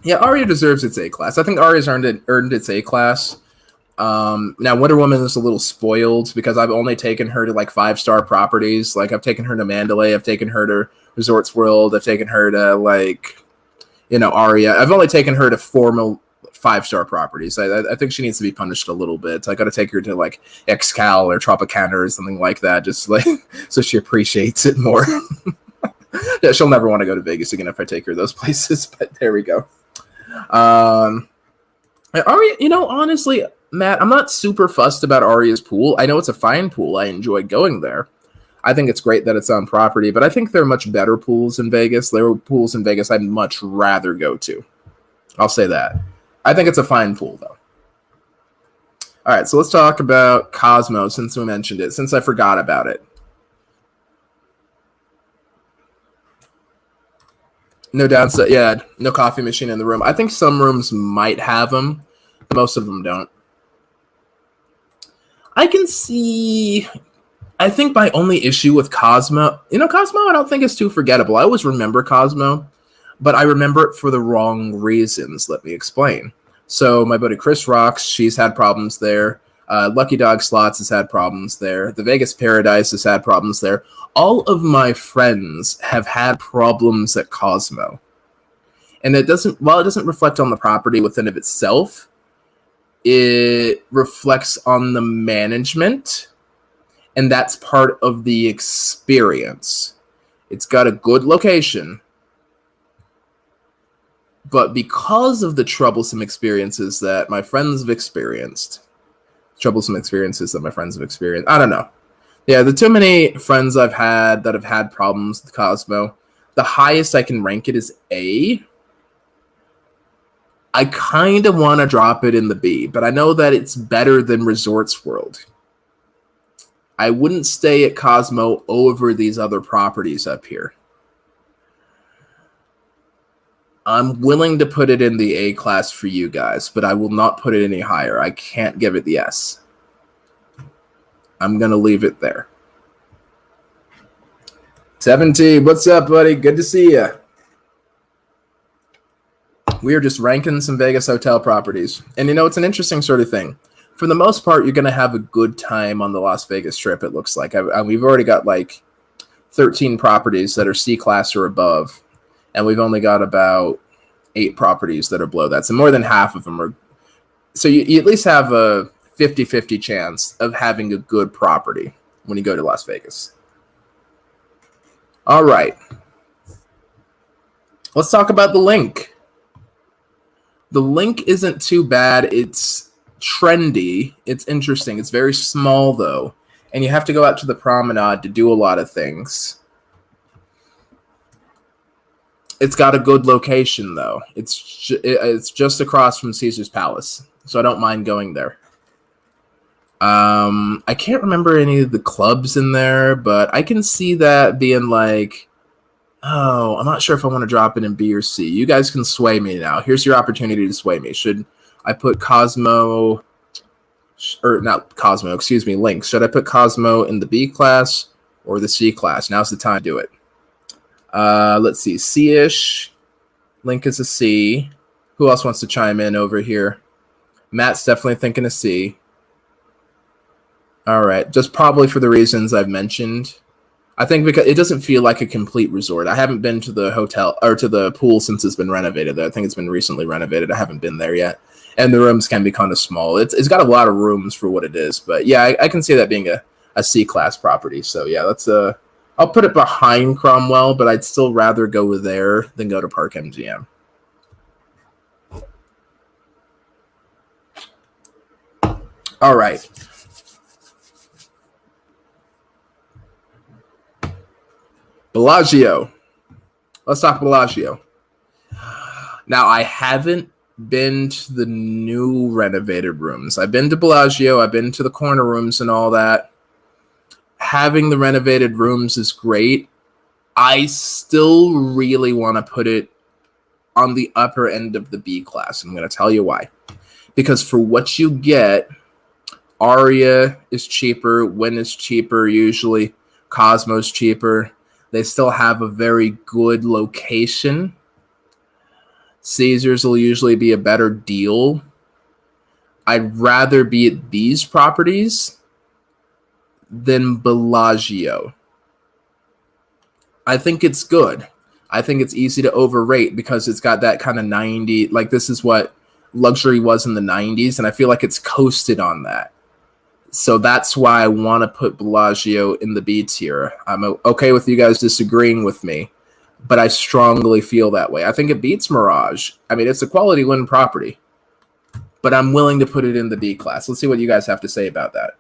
Yeah, Aria deserves its A class. I think Aria's earned its A class. Now, Wonder Woman is a little spoiled because I've only taken her to like 5-star properties. Like, I've taken her to Mandalay, I've taken her to Resorts World, I've taken her to Aria. I've only taken her to formal 5-star properties. I think she needs to be punished a little bit. I got to take her to like Excal or Tropicana or something like that, just like so she appreciates it more. Yeah, she'll never want to go to Vegas again if I take her to those places. But there we go. Aria, honestly, Matt, I'm not super fussed about Aria's pool. I know it's a fine pool. I enjoy going there. I think it's great that it's on property, but I think there are much better pools in Vegas. There are pools in Vegas I'd much rather go to. I'll say that. I think it's a fine pool, though. All right, so let's talk about Cosmo since we mentioned it, since I forgot about it. No downside. Yeah, no coffee machine in the room. I think some rooms might have them. Most of them don't. I can see... I think my only issue with Cosmo... Cosmo I don't think is too forgettable. I always remember Cosmo, but I remember it for the wrong reasons. Let me explain. So my buddy Chris Rocks, she's had problems there. Lucky Dog Slots has had problems there. The Vegas Paradise has had problems there. All of my friends have had problems at Cosmo. And while it doesn't reflect on the property within of itself, it reflects on the management, and that's part of the experience. It's got a good location, but because of the troublesome experiences that my friends have experienced, I don't know. Yeah, the too many friends I've had that have had problems with Cosmo, the highest I can rank it is A. I kind of want to drop it in the B, but I know that it's better than Resorts World. I wouldn't stay at Cosmo over these other properties up here. I'm willing to put it in the A class for you guys, but I will not put it any higher. I can't give it the S. I'm going to leave it there. 17, what's up, buddy? Good to see you. We are just ranking some Vegas hotel properties. And it's an interesting sort of thing. For the most part, you're going to have a good time on the Las Vegas Strip, it looks like. We've already got like 13 properties that are C class or above. And we've only got about 8 properties that are below that. So more than half of them are... So you at least have a 50-50 chance of having a good property when you go to Las Vegas. All right. Let's talk about the link. The link isn't too bad. It's trendy. It's interesting. It's very small, though. And you have to go out to the promenade to do a lot of things. It's got a good location, though. It's just across from Caesar's Palace, so I don't mind going there. I can't remember any of the clubs in there, but I can see that being like, oh, I'm not sure if I want to drop it in B or C. You guys can sway me now. Here's your opportunity to sway me. Should I put Cosmo, or not Cosmo, excuse me, Link. Should I put Cosmo in the B class or the C class? Now's the time to do it. Let's see, C-ish. Link is a C. Who else wants to chime in over here? Matt's definitely thinking a C. All right, just probably for the reasons I've mentioned. I think because it doesn't feel like a complete resort. I haven't been to the hotel or to the pool since it's been renovated. I think it's been recently renovated. I haven't been there yet. And the rooms can be kind of small. It's got a lot of rooms for what it is. But yeah, I can see that being a C-class property. So yeah, that's I'll put it behind Cromwell, but I'd still rather go there than go to Park MGM. All right. Bellagio. Let's talk Bellagio. Now, I haven't been to the new renovated rooms. I've been to Bellagio. I've been to the corner rooms and all that. Having the renovated rooms is great. I still really want to put it on the upper end of the B class. I'm going to tell you why. Because for what you get, Aria is cheaper. Wynn is cheaper usually. Cosmo's cheaper. They still have a very good location. Caesars will usually be a better deal. I'd rather be at these properties than Bellagio. I think it's good. I think it's easy to overrate because it's got that kind of 90, like this is what luxury was in the 90s, and I feel like it's coasted on that. So that's why I want to put Bellagio in the B tier. I'm okay with you guys disagreeing with me, but I strongly feel that way. I think it beats Mirage. I mean, it's a quality Wynn property, but I'm willing to put it in the B class. Let's see what you guys have to say about that.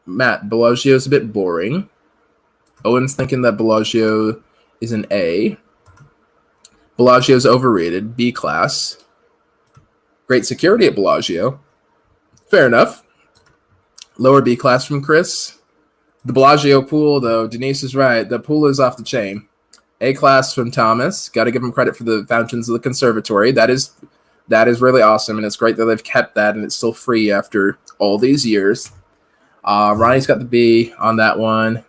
Matt, Bellagio is a bit boring. Owen's thinking that Bellagio is an A. Bellagio is overrated, B class. Great security at Bellagio. Fair enough. Lower B class from Chris. The Bellagio pool, though, Denise is right. The pool is off the chain. A class from Thomas. Got to give him credit for the fountains of the conservatory. That is really awesome, and it's great that they've kept that, and it's still free after all these years. Ronnie's got the B on that one.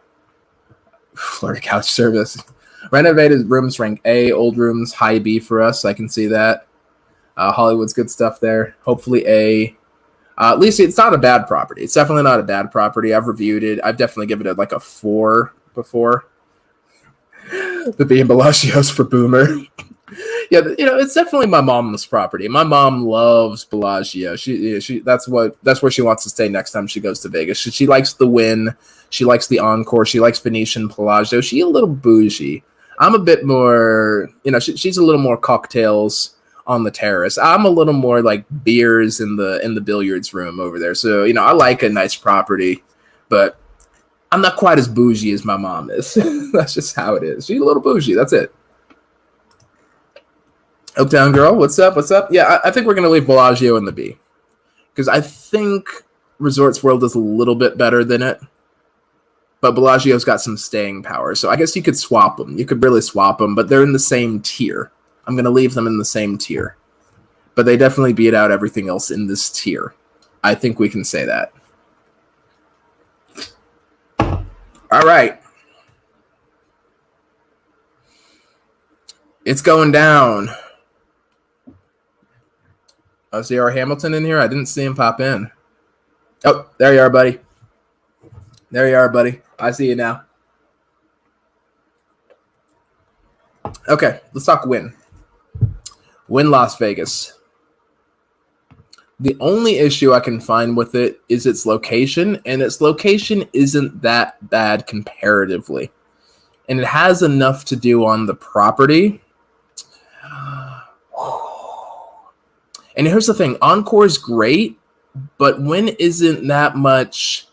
Florida couch service. Renovated rooms rank A. Old rooms high B for us. I can see that. Hollywood's good stuff there. Hopefully A. At least it's not a bad property. It's definitely not a bad property. I've reviewed it. I've definitely given it like a 4 before. The B and Bellagio's for Boomer. Yeah, it's definitely my mom's property. My mom loves Bellagio. That's where she wants to stay next time she goes to Vegas. She likes the Wynn. She likes the Encore. She likes Venetian Palazzo. She's a little bougie. I'm a bit more, she's a little more cocktails on the terrace. I'm a little more like beers in the billiards room over there. So, I like a nice property, but I'm not quite as bougie as my mom is. That's just how it is. She's a little bougie. That's it. Oaktown Girl, what's up? What's up? Yeah, I think we're going to leave Bellagio in the B because I think Resorts World is a little bit better than it, but Bellagio's got some staying power. So I guess you could swap them. You could really swap them, but they're in the same tier. I'm going to leave them in the same tier, but they definitely beat out everything else in this tier. I think we can say that. All right. It's going down. Oh, is R. Hamilton in here? I didn't see him pop in. Oh, there you are, buddy. There you are, buddy. I see you now. Okay, let's talk Wynn. Wynn Las Vegas. The only issue I can find with it is its location, and its location isn't that bad comparatively. And it has enough to do on the property. And here's the thing, Encore is great, but Win isn't that much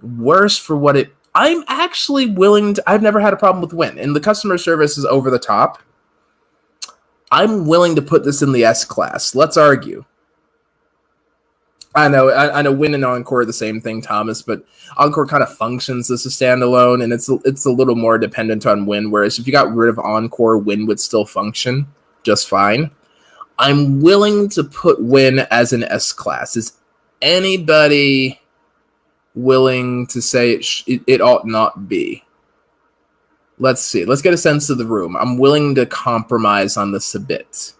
worse for what it... I'm actually willing to... I've never had a problem with Win, and the customer service is over the top. I'm willing to put this in the S class. Let's argue. I know Win and Encore are the same thing, Thomas, but Encore kind of functions as a standalone, and it's a little more dependent on Win, whereas if you got rid of Encore, Win would still function just fine. I'm willing to put Win as an S class. Is anybody willing to say it ought not be? Let's see. Let's get a sense of the room. I'm willing to compromise on this a bit.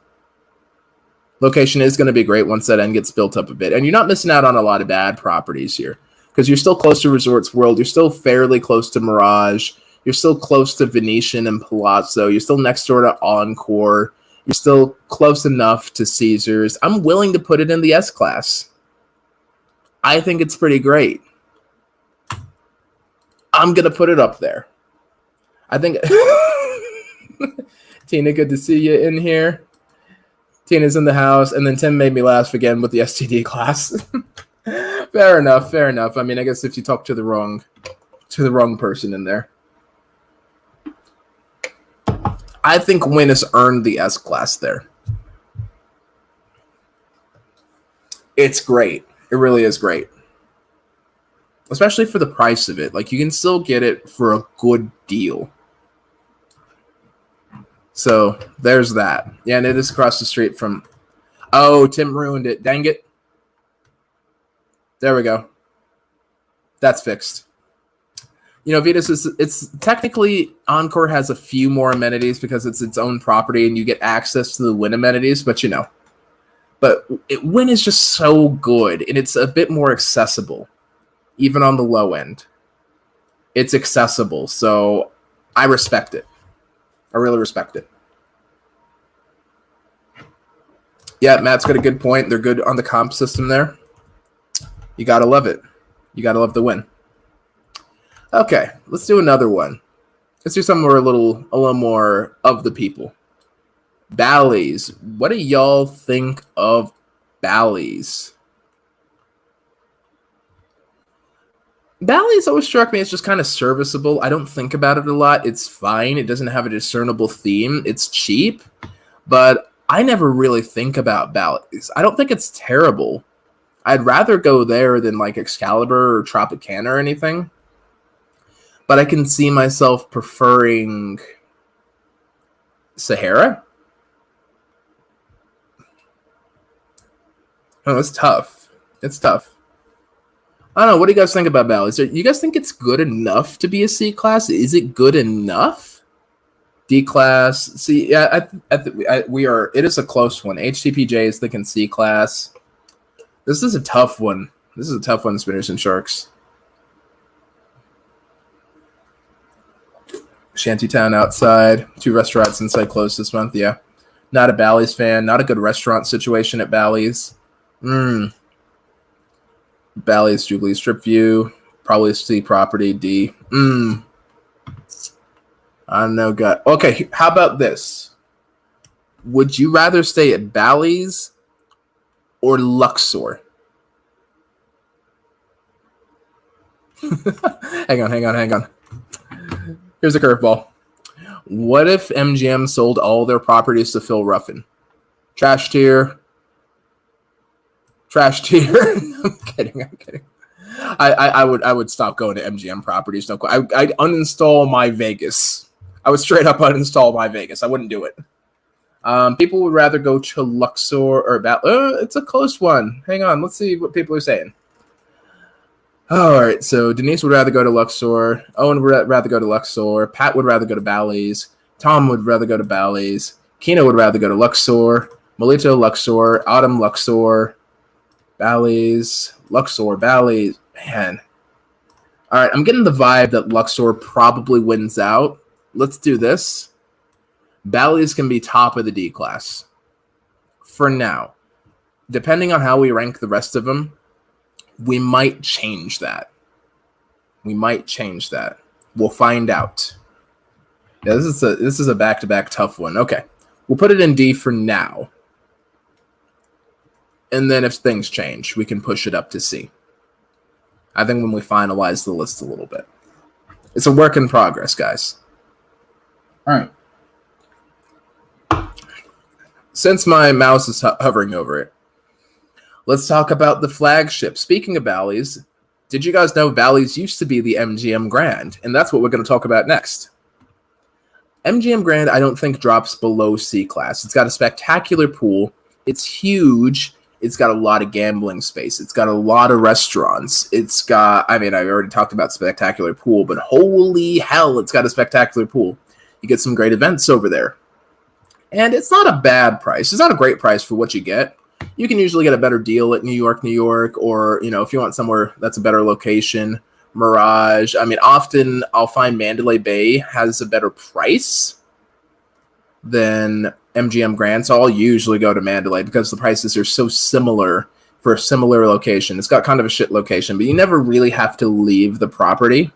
Location is going to be great once that end gets built up a bit. And you're not missing out on a lot of bad properties here, because you're still close to Resorts World. You're still fairly close to Mirage. You're still close to Venetian and Palazzo. You're still next door to Encore. You're still close enough to Caesars. I'm willing to put it in the S class. I think it's pretty great. I'm going to put it up there. I think... Tina, good to see you in here. Tina's in the house, and then Tim made me laugh again with the STD class. Fair enough, fair enough. I mean, I guess if you talk to the wrong person in there. I think Win has earned the S class there. It's great. It really is great. Especially for the price of it. Like, you can still get it for a good deal. So, there's that. Yeah, and it is across the street from... Oh, Tim ruined it. Dang it. There we go. That's fixed. You know, Vetus is... It's technically... Encore has a few more amenities because it's its own property and you get access to the Win amenities, but you know. But Win is just so good, and it's a bit more accessible. Even on the low end. It's accessible, so I respect it. I really respect it. Yeah, Matt's got a good point. They're good on the comp system there. You got to love it. You got to love the Win. Okay, let's do another one. Let's do something a little more of the people. Bally's. What do y'all think of Bally's? Bally's always struck me as just kind of serviceable. I don't think about it a lot. It's fine. It doesn't have a discernible theme. It's cheap, but I never really think about Bally's. I don't think it's terrible. I'd rather go there than like Excalibur or Tropicana or anything, but I can see myself preferring Sahara. Oh, it's tough. It's tough. I don't know. What do you guys think about Bally's? You guys think it's good enough to be a C class? Is it good enough? D class. C. Yeah, we are. It is a close one. HTPJ is thinking C class. This is a tough one. This is a tough one, Spinners and Sharks. Shantytown outside. 2 restaurants inside closed this month. Yeah. Not a Bally's fan. Not a good restaurant situation at Bally's. Bally's, Jubilee Strip View, probably C property, D. I don't know, God. Okay, how about this? Would you rather stay at Bally's or Luxor? Hang on. Here's a curveball. What if MGM sold all their properties to Phil Ruffin? Trash tier. I'm kidding. I would stop going to MGM properties. No, I'd uninstall my Vegas. I would straight up uninstall my Vegas. I wouldn't do it. People would rather go to Luxor or it's a close one. Hang on, let's see what people are saying. All right, so Denise would rather go to Luxor. Owen would rather go to Luxor. Pat would rather go to Bally's. Tom would rather go to Bally's. Kino would rather go to Luxor. Melito, Luxor. Autumn, Luxor. Bally's, Luxor, Bally's, man. All right, I'm getting the vibe that Luxor probably wins out. Let's do this. Bally's can be top of the D class for now. Depending on how we rank the rest of them, we might change that. We'll find out. Yeah, this is a back-to-back tough one. Okay, we'll put it in D for now. And then if things change, we can push it up to C. I think when we finalize the list a little bit. It's a work in progress, guys. All right. Since my mouse is hovering over it, let's talk about the flagship. Speaking of Bally's, did you guys know Bally's used to be the MGM Grand? And that's what we're going to talk about next. MGM Grand, I don't think, drops below C class. It's got a spectacular pool. It's huge. It's got a lot of gambling space. It's got a lot of restaurants. It's got, I already talked about spectacular pool, but holy hell, it's got a spectacular pool. You get some great events over there. And it's not a bad price. It's not a great price for what you get. You can usually get a better deal at New York, or, if you want somewhere that's a better location, Mirage. Often I'll find Mandalay Bay has a better price than MGM Grand, so I'll usually go to Mandalay because the prices are so similar for a similar location. It's got kind of a shit location, but you never really have to leave the property.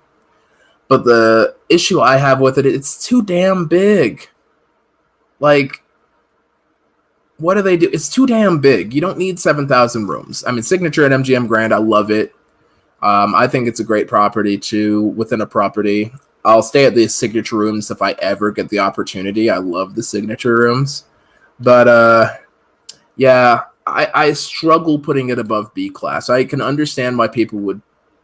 But the issue I have with it, it's too damn big. Like, what do they do? It's too damn big. You don't need 7,000 rooms. Signature at MGM Grand, I love it. I think it's a great property, too, within a property. I'll stay at the signature rooms if I ever get the opportunity. I love the signature rooms. But, yeah, I struggle putting it above B class. I can understand why people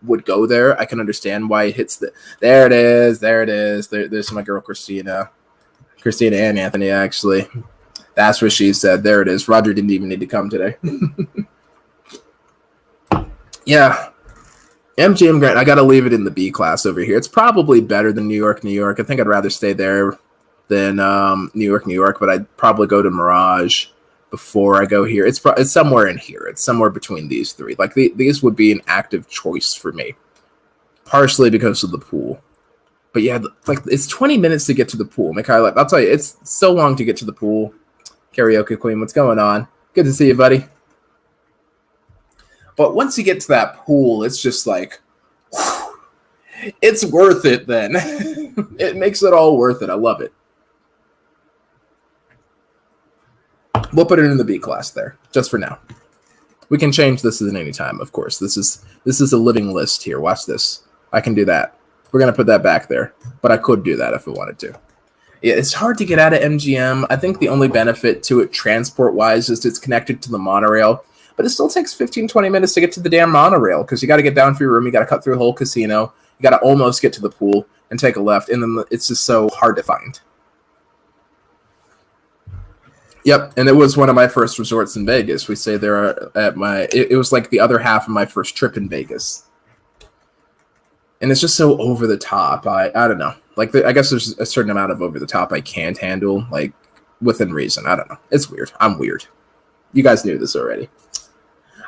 would go there. I can understand why it hits the... There it is. There's my girl, Christina and Anthony, actually. That's what she said. There it is. Roger didn't even need to come today. Yeah. MGM Grand, I got to leave it in the B class over here. It's probably better than New York. I think I'd rather stay there than New York, but I'd probably go to Mirage before I go here. It's somewhere in here. It's somewhere between these three. Like, these would be an active choice for me, partially because of the pool. But yeah, it's 20 minutes to get to the pool. Mikhail, I'll tell you, it's so long to get to the pool. Karaoke Queen, what's going on? Good to see you, buddy. But once you get to that pool, it's just like, whew, it's worth it then. It makes it all worth it. I love it. We'll put it in the B class there, just for now. We can change this at any time, of course. This is a living list here. Watch this. I can do that. We're going to put that back there, but I could do that if I wanted to. Yeah, it's hard to get out of MGM. I think the only benefit to it transport-wise is it's connected to the monorail, but it still takes 15, 20 minutes to get to the damn monorail because you got to get down for your room, you got to cut through the whole casino, you got to almost get to the pool and take a left, and then it's just so hard to find. Yep, and it was one of my first resorts in Vegas. We stayed there at it was like the other half of my first trip in Vegas. And it's just so over the top. I don't know. Like, I guess there's a certain amount of over the top I can't handle, like, within reason. I don't know. It's weird. I'm weird. You guys knew this already.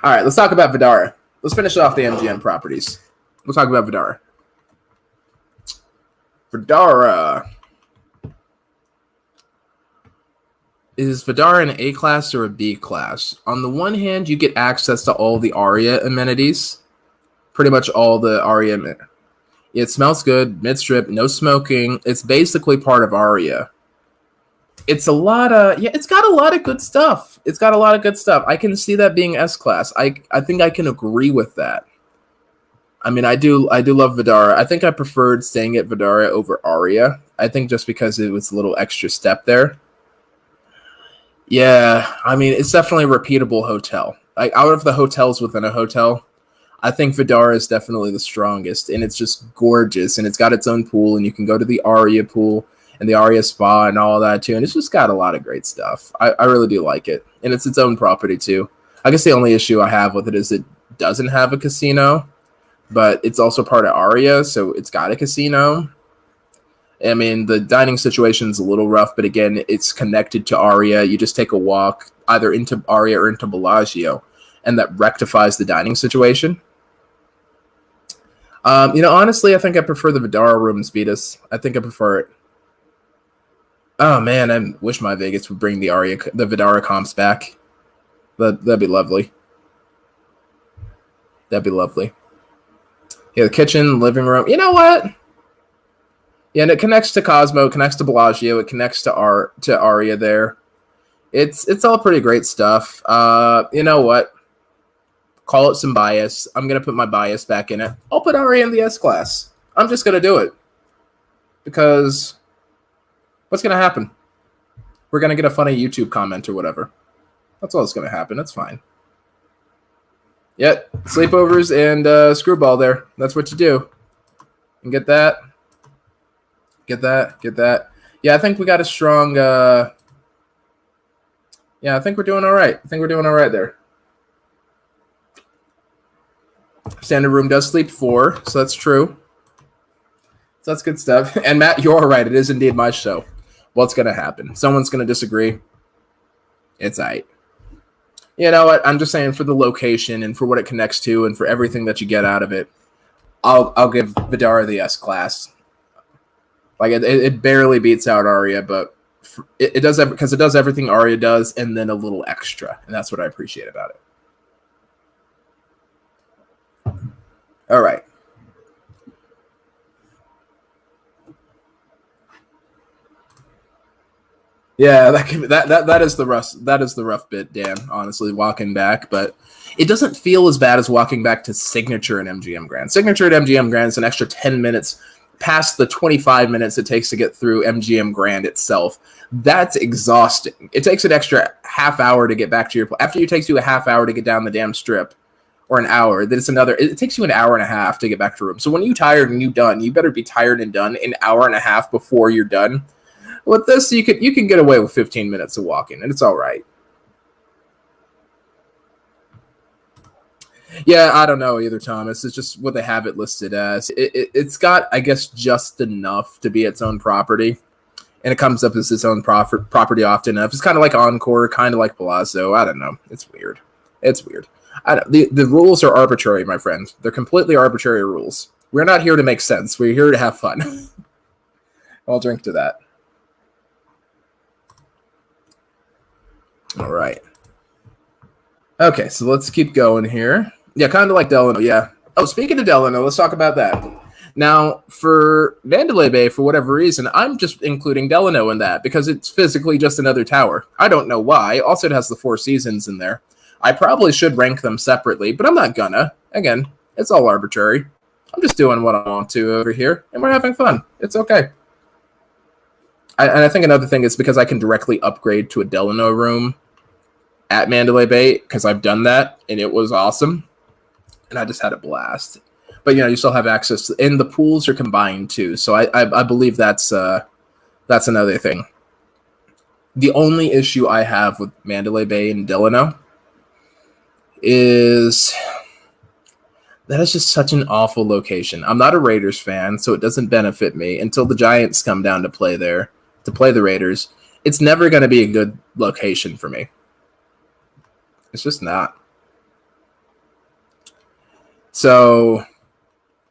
All right, let's talk about Vdara. Let's finish off the MGM properties. We'll talk about Vdara. Vdara. Is Vdara an A class or a B class? On the one hand, you get access to all the Aria amenities. Pretty much all the Aria amenities. It smells good, mid-strip, no smoking. It's basically part of Aria. It's a lot of, it's got a lot of good stuff. I can see that being S-class. I think I can agree with that. I do love Vdara. I think I preferred staying at Vdara over Aria. I think just because it was a little extra step there. Yeah, it's definitely a repeatable hotel. Like, out of the hotels within a hotel, I think Vdara is definitely the strongest, and it's just gorgeous, and it's got its own pool, and you can go to the Aria pool and the Aria spa and all that too, and it's just got a lot of great stuff. I really do like it, and it's its own property too. I guess the only issue I have with it is it doesn't have a casino, but it's also part of Aria, so it's got a casino. The dining situation is a little rough, but again, it's connected to Aria. You just take a walk either into Aria or into Bellagio, and that rectifies the dining situation. Honestly, I think I prefer the Vdara rooms, Vitas. I think I prefer it. Oh man, I wish my Vegas would bring the Vdara comps back. That'd be lovely. That'd be lovely. Yeah, the kitchen, living room. You know what? Yeah, and it connects to Cosmo, it connects to Bellagio, it connects to Aria there. It's all pretty great stuff. You know what? Call it some bias. I'm gonna put my bias back in it. I'll put Aria in the S class. I'm just gonna do it because what's gonna happen? We're gonna get a funny YouTube comment or whatever. That's all that's gonna happen. That's fine. Yep, sleepovers and screwball there. That's what you do. And get that. Get that. Yeah, I think we got a strong. Yeah, I think we're doing all right. There. Standard room does sleep 4, so that's true. So that's good stuff. And Matt, you're all right. It is indeed my show. What's going to happen? Someone's going to disagree. It's all right. You know what? I'm just saying for the location and for what it connects to and for everything that you get out of it, I'll give Vidara the S class. Like it barely beats out Aria, but it does because it does everything Aria does and then a little extra, and that's what I appreciate about it. All right. Yeah, that is the rough bit, Dan, honestly, walking back, but it doesn't feel as bad as walking back to Signature and MGM Grand. Signature at MGM Grand is an extra 10 minutes past the 25 minutes it takes to get through MGM Grand itself. That's exhausting. It takes an extra half hour to get back to your place. After it takes you a half hour to get down the damn strip, or an hour, then it takes you an hour and a half to get back to your room. So when you're tired and you're done, you better be tired and done an hour and a half before you're done. With this, you can get away with 15 minutes of walking, and it's all right. Yeah, I don't know either, Thomas. It's just what they have it listed as. It's got, I guess, just enough to be its own property, and it comes up as its own property often enough. It's kind of like Encore, kind of like Palazzo. I don't know. It's weird. The rules are arbitrary, my friend. They're completely arbitrary rules. We're not here to make sense. We're here to have fun. I'll drink to that. All right. Okay, so let's keep going here. Yeah, kind of like Delano, yeah. Oh, speaking of Delano, let's talk about that. Now, for Mandalay Bay, for whatever reason, I'm just including Delano in that because it's physically just another tower. I don't know why. Also, it has the Four Seasons in there. I probably should rank them separately, but I'm not gonna. Again, it's all arbitrary. I'm just doing what I want to over here, and we're having fun. It's okay. And I think another thing is because I can directly upgrade to a Delano room at Mandalay Bay, because I've done that, and it was awesome. And I just had a blast. But, you still have access, and the pools are combined, too. So I believe that's another thing. The only issue I have with Mandalay Bay and Delano is that is just such an awful location. I'm not a Raiders fan, so it doesn't benefit me until the Giants come down to play there, to play the Raiders. It's never going to be a good location for me. It's just not. So,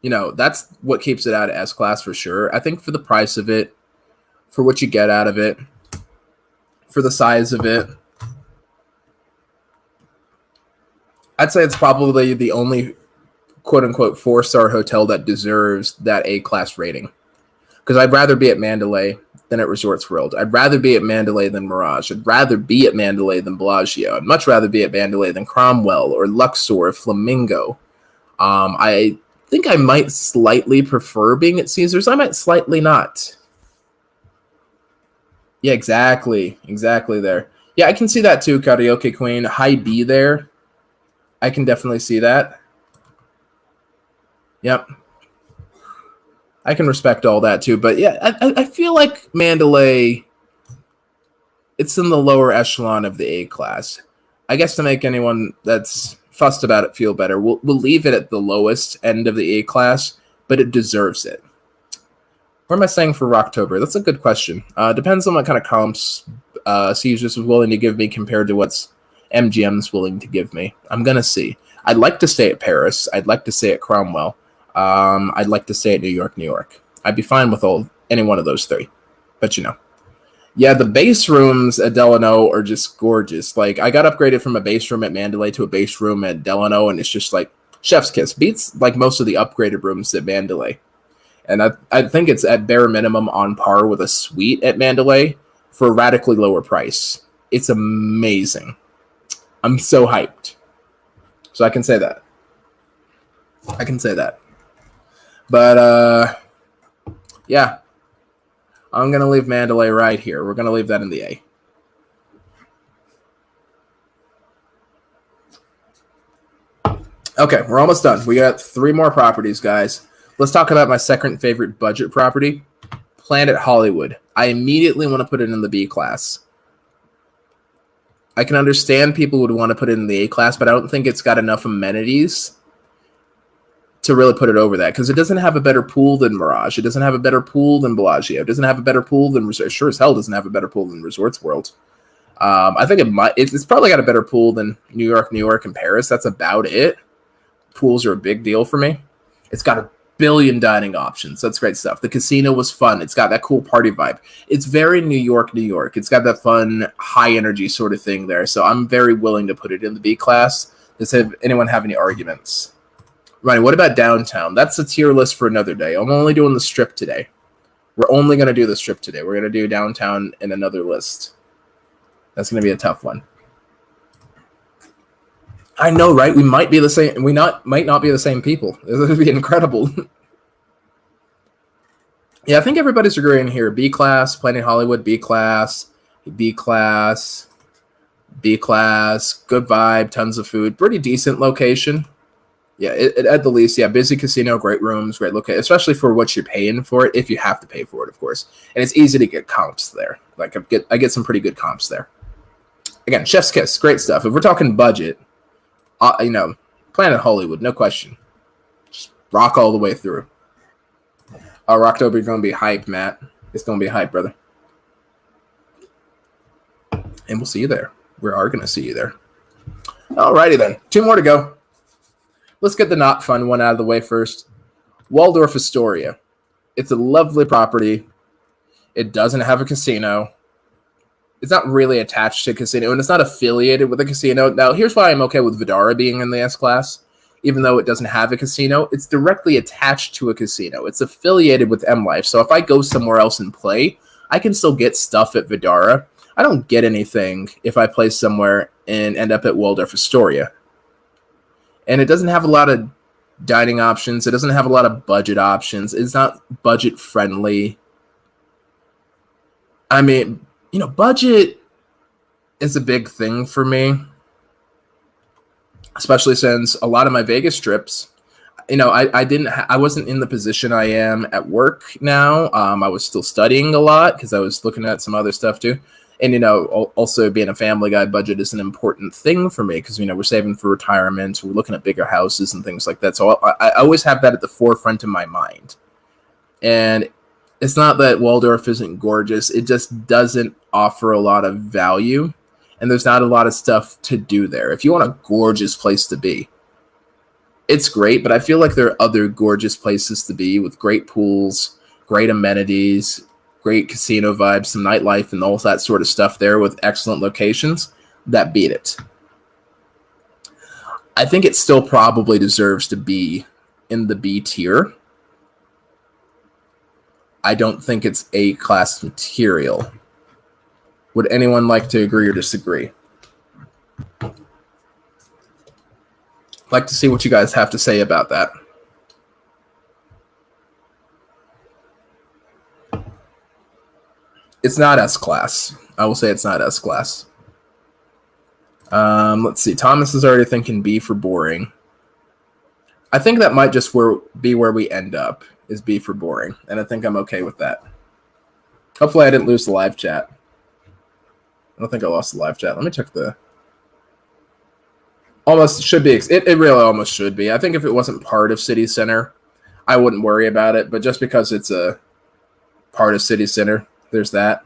that's what keeps it out of S-Class for sure. I think for the price of it, for what you get out of it, for the size of it, I'd say it's probably the only quote-unquote 4-star hotel that deserves that A-class rating. Because I'd rather be at Mandalay than at Resorts World. I'd rather be at Mandalay than Mirage. I'd rather be at Mandalay than Bellagio. I'd much rather be at Mandalay than Cromwell or Luxor or Flamingo. I think I might slightly prefer being at Caesars. I might slightly not. Yeah, exactly. Exactly there. Yeah, I can see that too, Karaoke Queen. High B there. I can definitely see that. Yep. I can respect all that too. But yeah, I feel like Mandalay, it's in the lower echelon of the A class. I guess to make anyone that's fussed about it feel better, we'll leave it at the lowest end of the A class, but it deserves it. What am I saying for Rocktober? That's a good question. Depends on what kind of comps Caesars is willing to give me compared to what's MGM's willing to give me. I'm going to see. I'd like to stay at Paris. I'd like to stay at Cromwell. I'd like to stay at New York. I'd be fine with any one of those three. But yeah, the base rooms at Delano are just gorgeous. Like, I got upgraded from a base room at Mandalay to a base room at Delano, and it's just like chef's kiss. Beats like most of the upgraded rooms at Mandalay. And I think it's at bare minimum on par with a suite at Mandalay for a radically lower price. It's amazing. I'm so hyped. So I can say that. But, yeah. I'm going to leave Mandalay right here. We're going to leave that in the A. Okay, we're almost done. We got 3 more properties, guys. Let's talk about my second favorite budget property, Planet Hollywood. I immediately want to put it in the B class. I can understand people would want to put it in the A class, but I don't think it's got enough amenities to really put it over that, because it doesn't have a better pool than Mirage. It doesn't have a better pool than Bellagio. It doesn't have a better pool than sure as hell doesn't have a better pool than Resorts World. I think it's probably got a better pool than New York, and Paris. That's about it. Pools are a big deal for me. It's got a billion dining options. That's great stuff. The casino was fun. It's got that cool party vibe. It's very New York. It's got that fun, high energy sort of thing there. So I'm very willing to put it in the B class. Does anyone have any arguments? Right, what about downtown? That's a tier list for another day. I'm only doing the Strip today. We're only going to do the Strip today. We're going to do downtown in another list. That's going to be a tough one. I know, right? We might be the same. Might not be the same people. This would be incredible. Yeah, I think everybody's agreeing here. B class, Planet Hollywood, B class, B class, B class. Good vibe, tons of food. Pretty decent location. Yeah, at the least, yeah, busy casino, great rooms, great location, especially for what you're paying for it, if you have to pay for it, of course. And it's easy to get comps there. Like, I get some pretty good comps there. Again, chef's kiss, great stuff. If we're talking budget, Planet Hollywood, no question. Just rock all the way through. Rocktober is going to be hype, Matt. It's going to be hype, brother. And we'll see you there. We are going to see you there. Alrighty then. 2 more to go. Let's get the not fun one out of the way first. Waldorf Astoria. It's a lovely property. It doesn't have a casino. It's not really attached to a casino, and it's not affiliated with a casino. Now, here's why I'm okay with Vdara being in the S class. Even though it doesn't have a casino, it's directly attached to a casino. It's affiliated with M Life. So if I go somewhere else and play, I can still get stuff at Vdara. I don't get anything if I play somewhere and end up at Waldorf Astoria. And it doesn't have a lot of dining options. It doesn't have a lot of budget options. It's not budget friendly. I mean, budget is a big thing for me, especially since a lot of my Vegas trips, I wasn't in the position I am at work now. I was still studying a lot because I was looking at some other stuff too. And, also being a family guy, budget is an important thing for me because, we're saving for retirement. We're looking at bigger houses and things like that. So I always have that at the forefront of my mind. And it's not that Waldorf isn't gorgeous. It just doesn't offer a lot of value. And there's not a lot of stuff to do there. If you want a gorgeous place to be, it's great. But I feel like there are other gorgeous places to be with great pools, great amenities, great casino vibes, some nightlife, and all that sort of stuff there with excellent locations that beat it. I think it still probably deserves to be in the B tier. I don't think it's A-class material. Would anyone like to agree or disagree? I'd like to see what you guys have to say about that. It's not S-class. I will say it's not S-class. Let's see. Thomas is already thinking B for boring. I think that might just be where we end up, is B for boring. And I think I'm okay with that. Hopefully I didn't lose the live chat. I don't think I lost the live chat. Let me check the... Almost should be. It really almost should be. I think if it wasn't part of City Center, I wouldn't worry about it. But just because it's a part of City Center, there's that.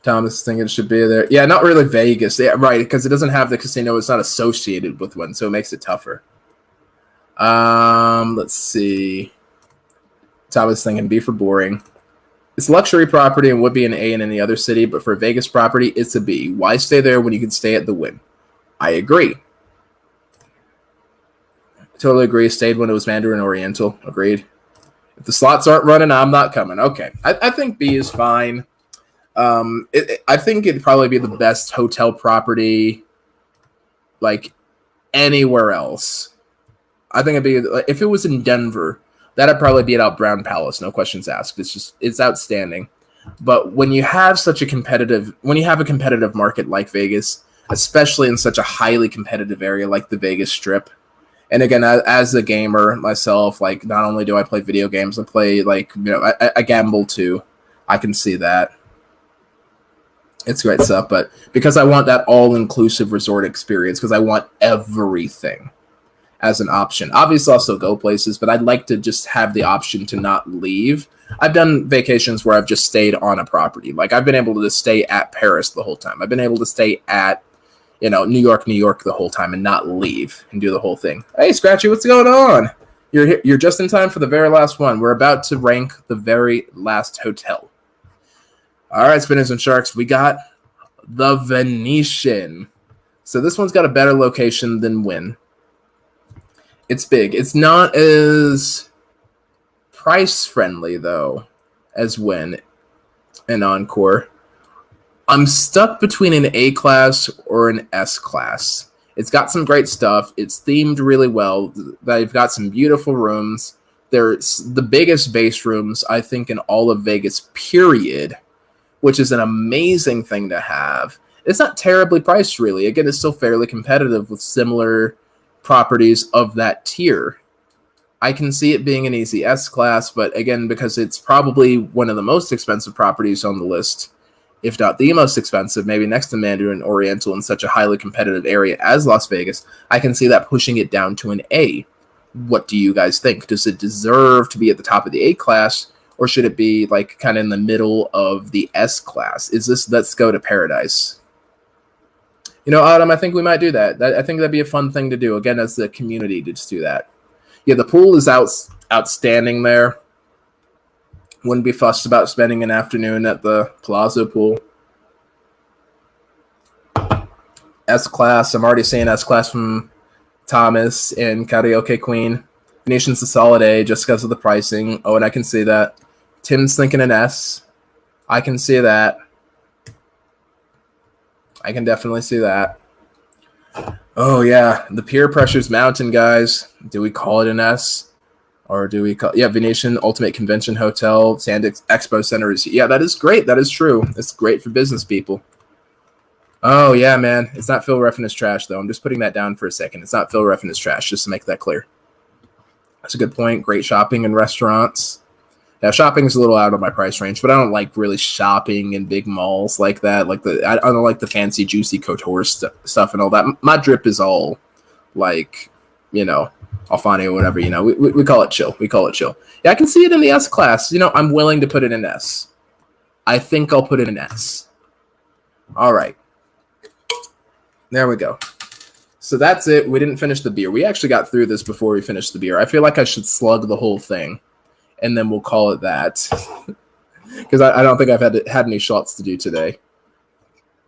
Thomas is thinking it should be there. Yeah, not really Vegas. Yeah, right, because it doesn't have the casino. It's not associated with one, so it makes it tougher. Let's see. Thomas is thinking B for boring. It's luxury property and would be an A in any other city, but for a Vegas property, it's a B. Why stay there when you can stay at the Wynn? I agree. Totally agree. Stayed when it was Mandarin Oriental. Agreed. If the slots aren't running, I'm not coming. Okay. I think B is fine. I think it'd probably be the best hotel property, like anywhere else. I think it'd be like, if it was in Denver, that'd probably beat out Brown Palace, no questions asked. It's outstanding. But when you have a competitive market like Vegas, especially in such a highly competitive area like the Vegas Strip, and again, as a gamer myself, like not only do I play video games, I play I gamble too. I can see that. It's great stuff, but because I want that all-inclusive resort experience, because I want everything as an option. Obviously, I'll still go places, but I'd like to just have the option to not leave. I've done vacations where I've just stayed on a property. Like I've been able to just stay at Paris the whole time. I've been able to stay at, New York the whole time and not leave and do the whole thing. Hey, Scratchy, what's going on? You're just in time for the very last one. We're about to rank the very last hotel. All right, Spinners and Sharks, we got the Venetian. So this one's got a better location than Wynn. It's big. It's not as price-friendly, though, as Wynn and Encore. I'm stuck between an A-class or an S-class. It's got some great stuff. It's themed really well. They've got some beautiful rooms. They're the biggest base rooms, I think, in all of Vegas, period, which is an amazing thing to have. It's not terribly priced, really. Again, it's still fairly competitive with similar properties of that tier. I can see it being an easy S-class, but again, because it's probably one of the most expensive properties on the list, if not the most expensive, maybe next to Mandarin Oriental in such a highly competitive area as Las Vegas, I can see that pushing it down to an A. What do you guys think? Does it deserve to be at the top of the A-class, or should it be like kind of in the middle of the S-class? Is this Let's Go to Paradise? Autumn, I think we might do that. I think that'd be a fun thing to do, again, as the community to just do that. Yeah, the pool is outstanding there. Wouldn't be fussed about spending an afternoon at the Palazzo pool. S-Class. I'm already seeing S-Class from Thomas and Karaoke Queen. Venetian's a solid A just because of the pricing. Oh, and I can see that. Tim's thinking an S. I can see that. I can definitely see that. Oh, yeah. The peer pressure's mounting, guys. Do we call it an S? Or do we call it... Yeah, Venetian Ultimate Convention Hotel, Sand Expo Center is... Yeah, that is great. That is true. It's great for business people. Oh, yeah, man. It's not Phil Ruffin is trash, though. I'm just putting that down for a second. It's not Phil Ruffin is trash, just to make that clear. That's a good point. Great shopping and restaurants. Now, shopping is a little out of my price range, but I don't like really shopping in big malls like that. I don't like the fancy, juicy couture stuff and all that. My drip is all like, Alfani or whatever. We call it chill. We call it chill. Yeah, I can see it in the S class. I'm willing to put it in S. I think I'll put it in S. All right. There we go. So that's it. We didn't finish the beer. We actually got through this before we finished the beer. I feel like I should slug the whole thing, and then we'll call it that. Because I don't think I've had any shots to do today.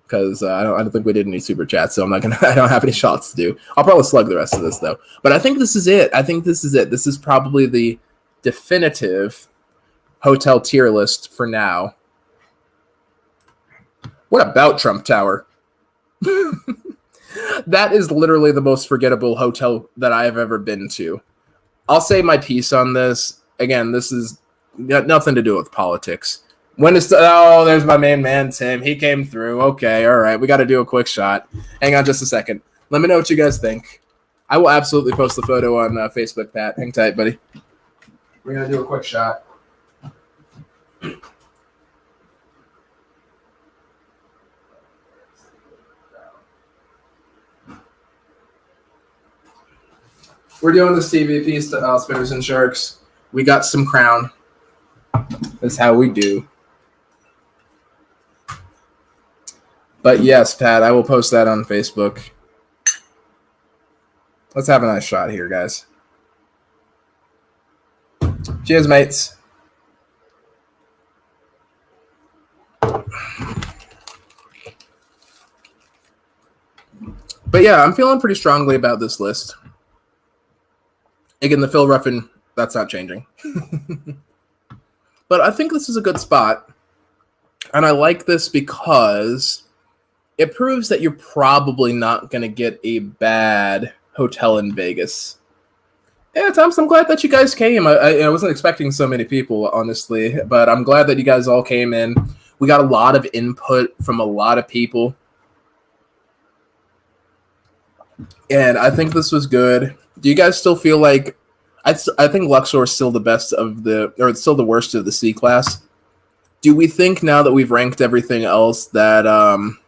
Because I don't think we did any super chats, so I don't have any shots to do. I'll probably slug the rest of this though. But I think this is it. This is probably the definitive hotel tier list for now. What about Trump Tower? That is literally the most forgettable hotel that I have ever been to. I'll say my piece on this. Again, this is got nothing to do with politics. There's my main man, Tim. He came through. Okay, all right. We got to do a quick shot. Hang on just a second. Let me know what you guys think. I will absolutely post the photo on Facebook, Pat. Hang tight, buddy. We're going to do a quick shot. We're doing this TVP, Spinners and Sharks. We got some crown. That's how we do. But yes, Pat, I will post that on Facebook. Let's have a nice shot here, guys. Cheers, mates. But yeah, I'm feeling pretty strongly about this list. Again, the Phil Ruffin, that's not changing. But I think this is a good spot. And I like this because it proves that you're probably not going to get a bad hotel in Vegas. Yeah, Thomas, I'm glad that you guys came. I wasn't expecting so many people, honestly, but I'm glad that you guys all came in. We got a lot of input from a lot of people. And I think this was good. Do you guys still feel like I think Luxor is still the best of the, or it's still the worst of the C class? Do we think now that we've ranked everything else that I'm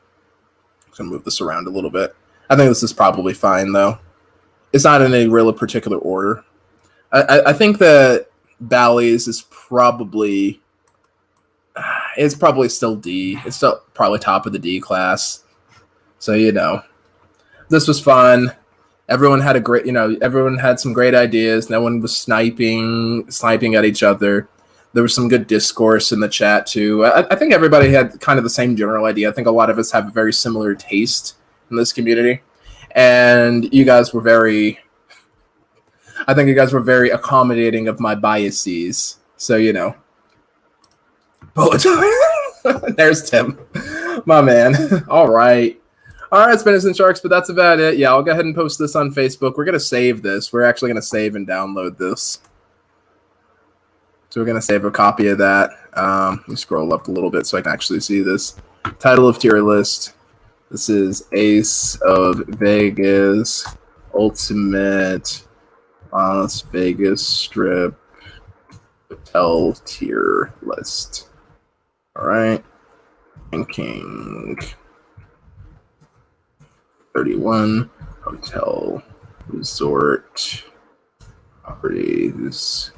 gonna move this around a little bit? I think this is probably fine though. It's not in any real particular order. I think that Bally's is probably still D. It's still probably top of the D class. So this was fun. Everyone had everyone had some great ideas. No one was sniping at each other. There was some good discourse in the chat too. I think everybody had kind of the same general idea. I think a lot of us have a very similar taste in this community. And you guys were very accommodating of my biases. So, there's Tim, my man. All right, Spinners and Sharks, but that's about it. Yeah, I'll go ahead and post this on Facebook. We're going to save this. We're actually going to save and download this. So we're going to save a copy of that. Let me scroll up a little bit so I can actually see this. Title of tier list. This is Ace of Vegas Ultimate Las Vegas Strip Hotel tier list. All right. Ranking 31 hotel resort properties.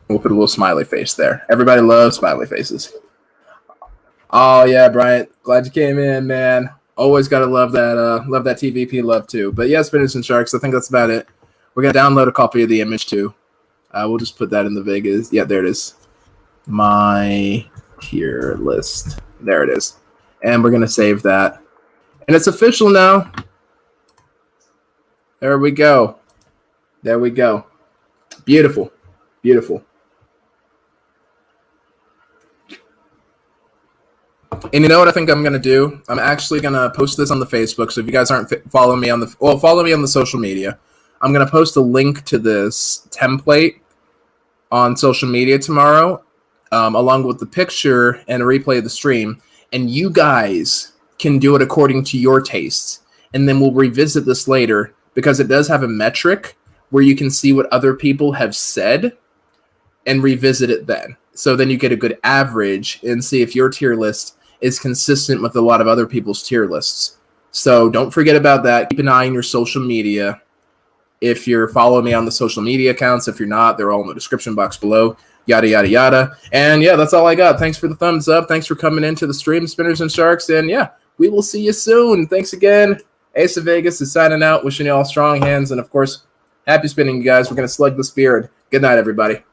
We'll put a little smiley face there. Everybody loves smiley faces. Oh yeah, Bryant. Glad you came in, man. Always gotta love that TVP love too. But yeah, Spinners and Sharks, I think that's about it. We're gonna download a copy of the image too. We'll just put that in the Vegas. Yeah, there it is. My tier list. There it is. And we're gonna save that. And it's official now. There we go. There we go. Beautiful. Beautiful. And you know what I think I'm going to do? I'm actually going to post this on the Facebook. So if you guys aren't following me on follow me on the social media. I'm going to post a link to this template on social media tomorrow, along with the picture and a replay of the stream. And you guys can do it according to your tastes. And then we'll revisit this later because it does have a metric where you can see what other people have said and revisit it then. So then you get a good average and see if your tier list is consistent with a lot of other people's tier lists. So don't forget about that. Keep an eye on your social media. If you're following me on the social media accounts, if you're not, they're all in the description box below. Yada, yada, yada. And yeah, that's all I got. Thanks for the thumbs up. Thanks for coming into the stream, Spinners and Sharks. And yeah, we will see you soon. Thanks again. Ace of Vegas is signing out. Wishing you all strong hands. And of course, happy spinning, you guys. We're going to slug the spear. Good night, everybody.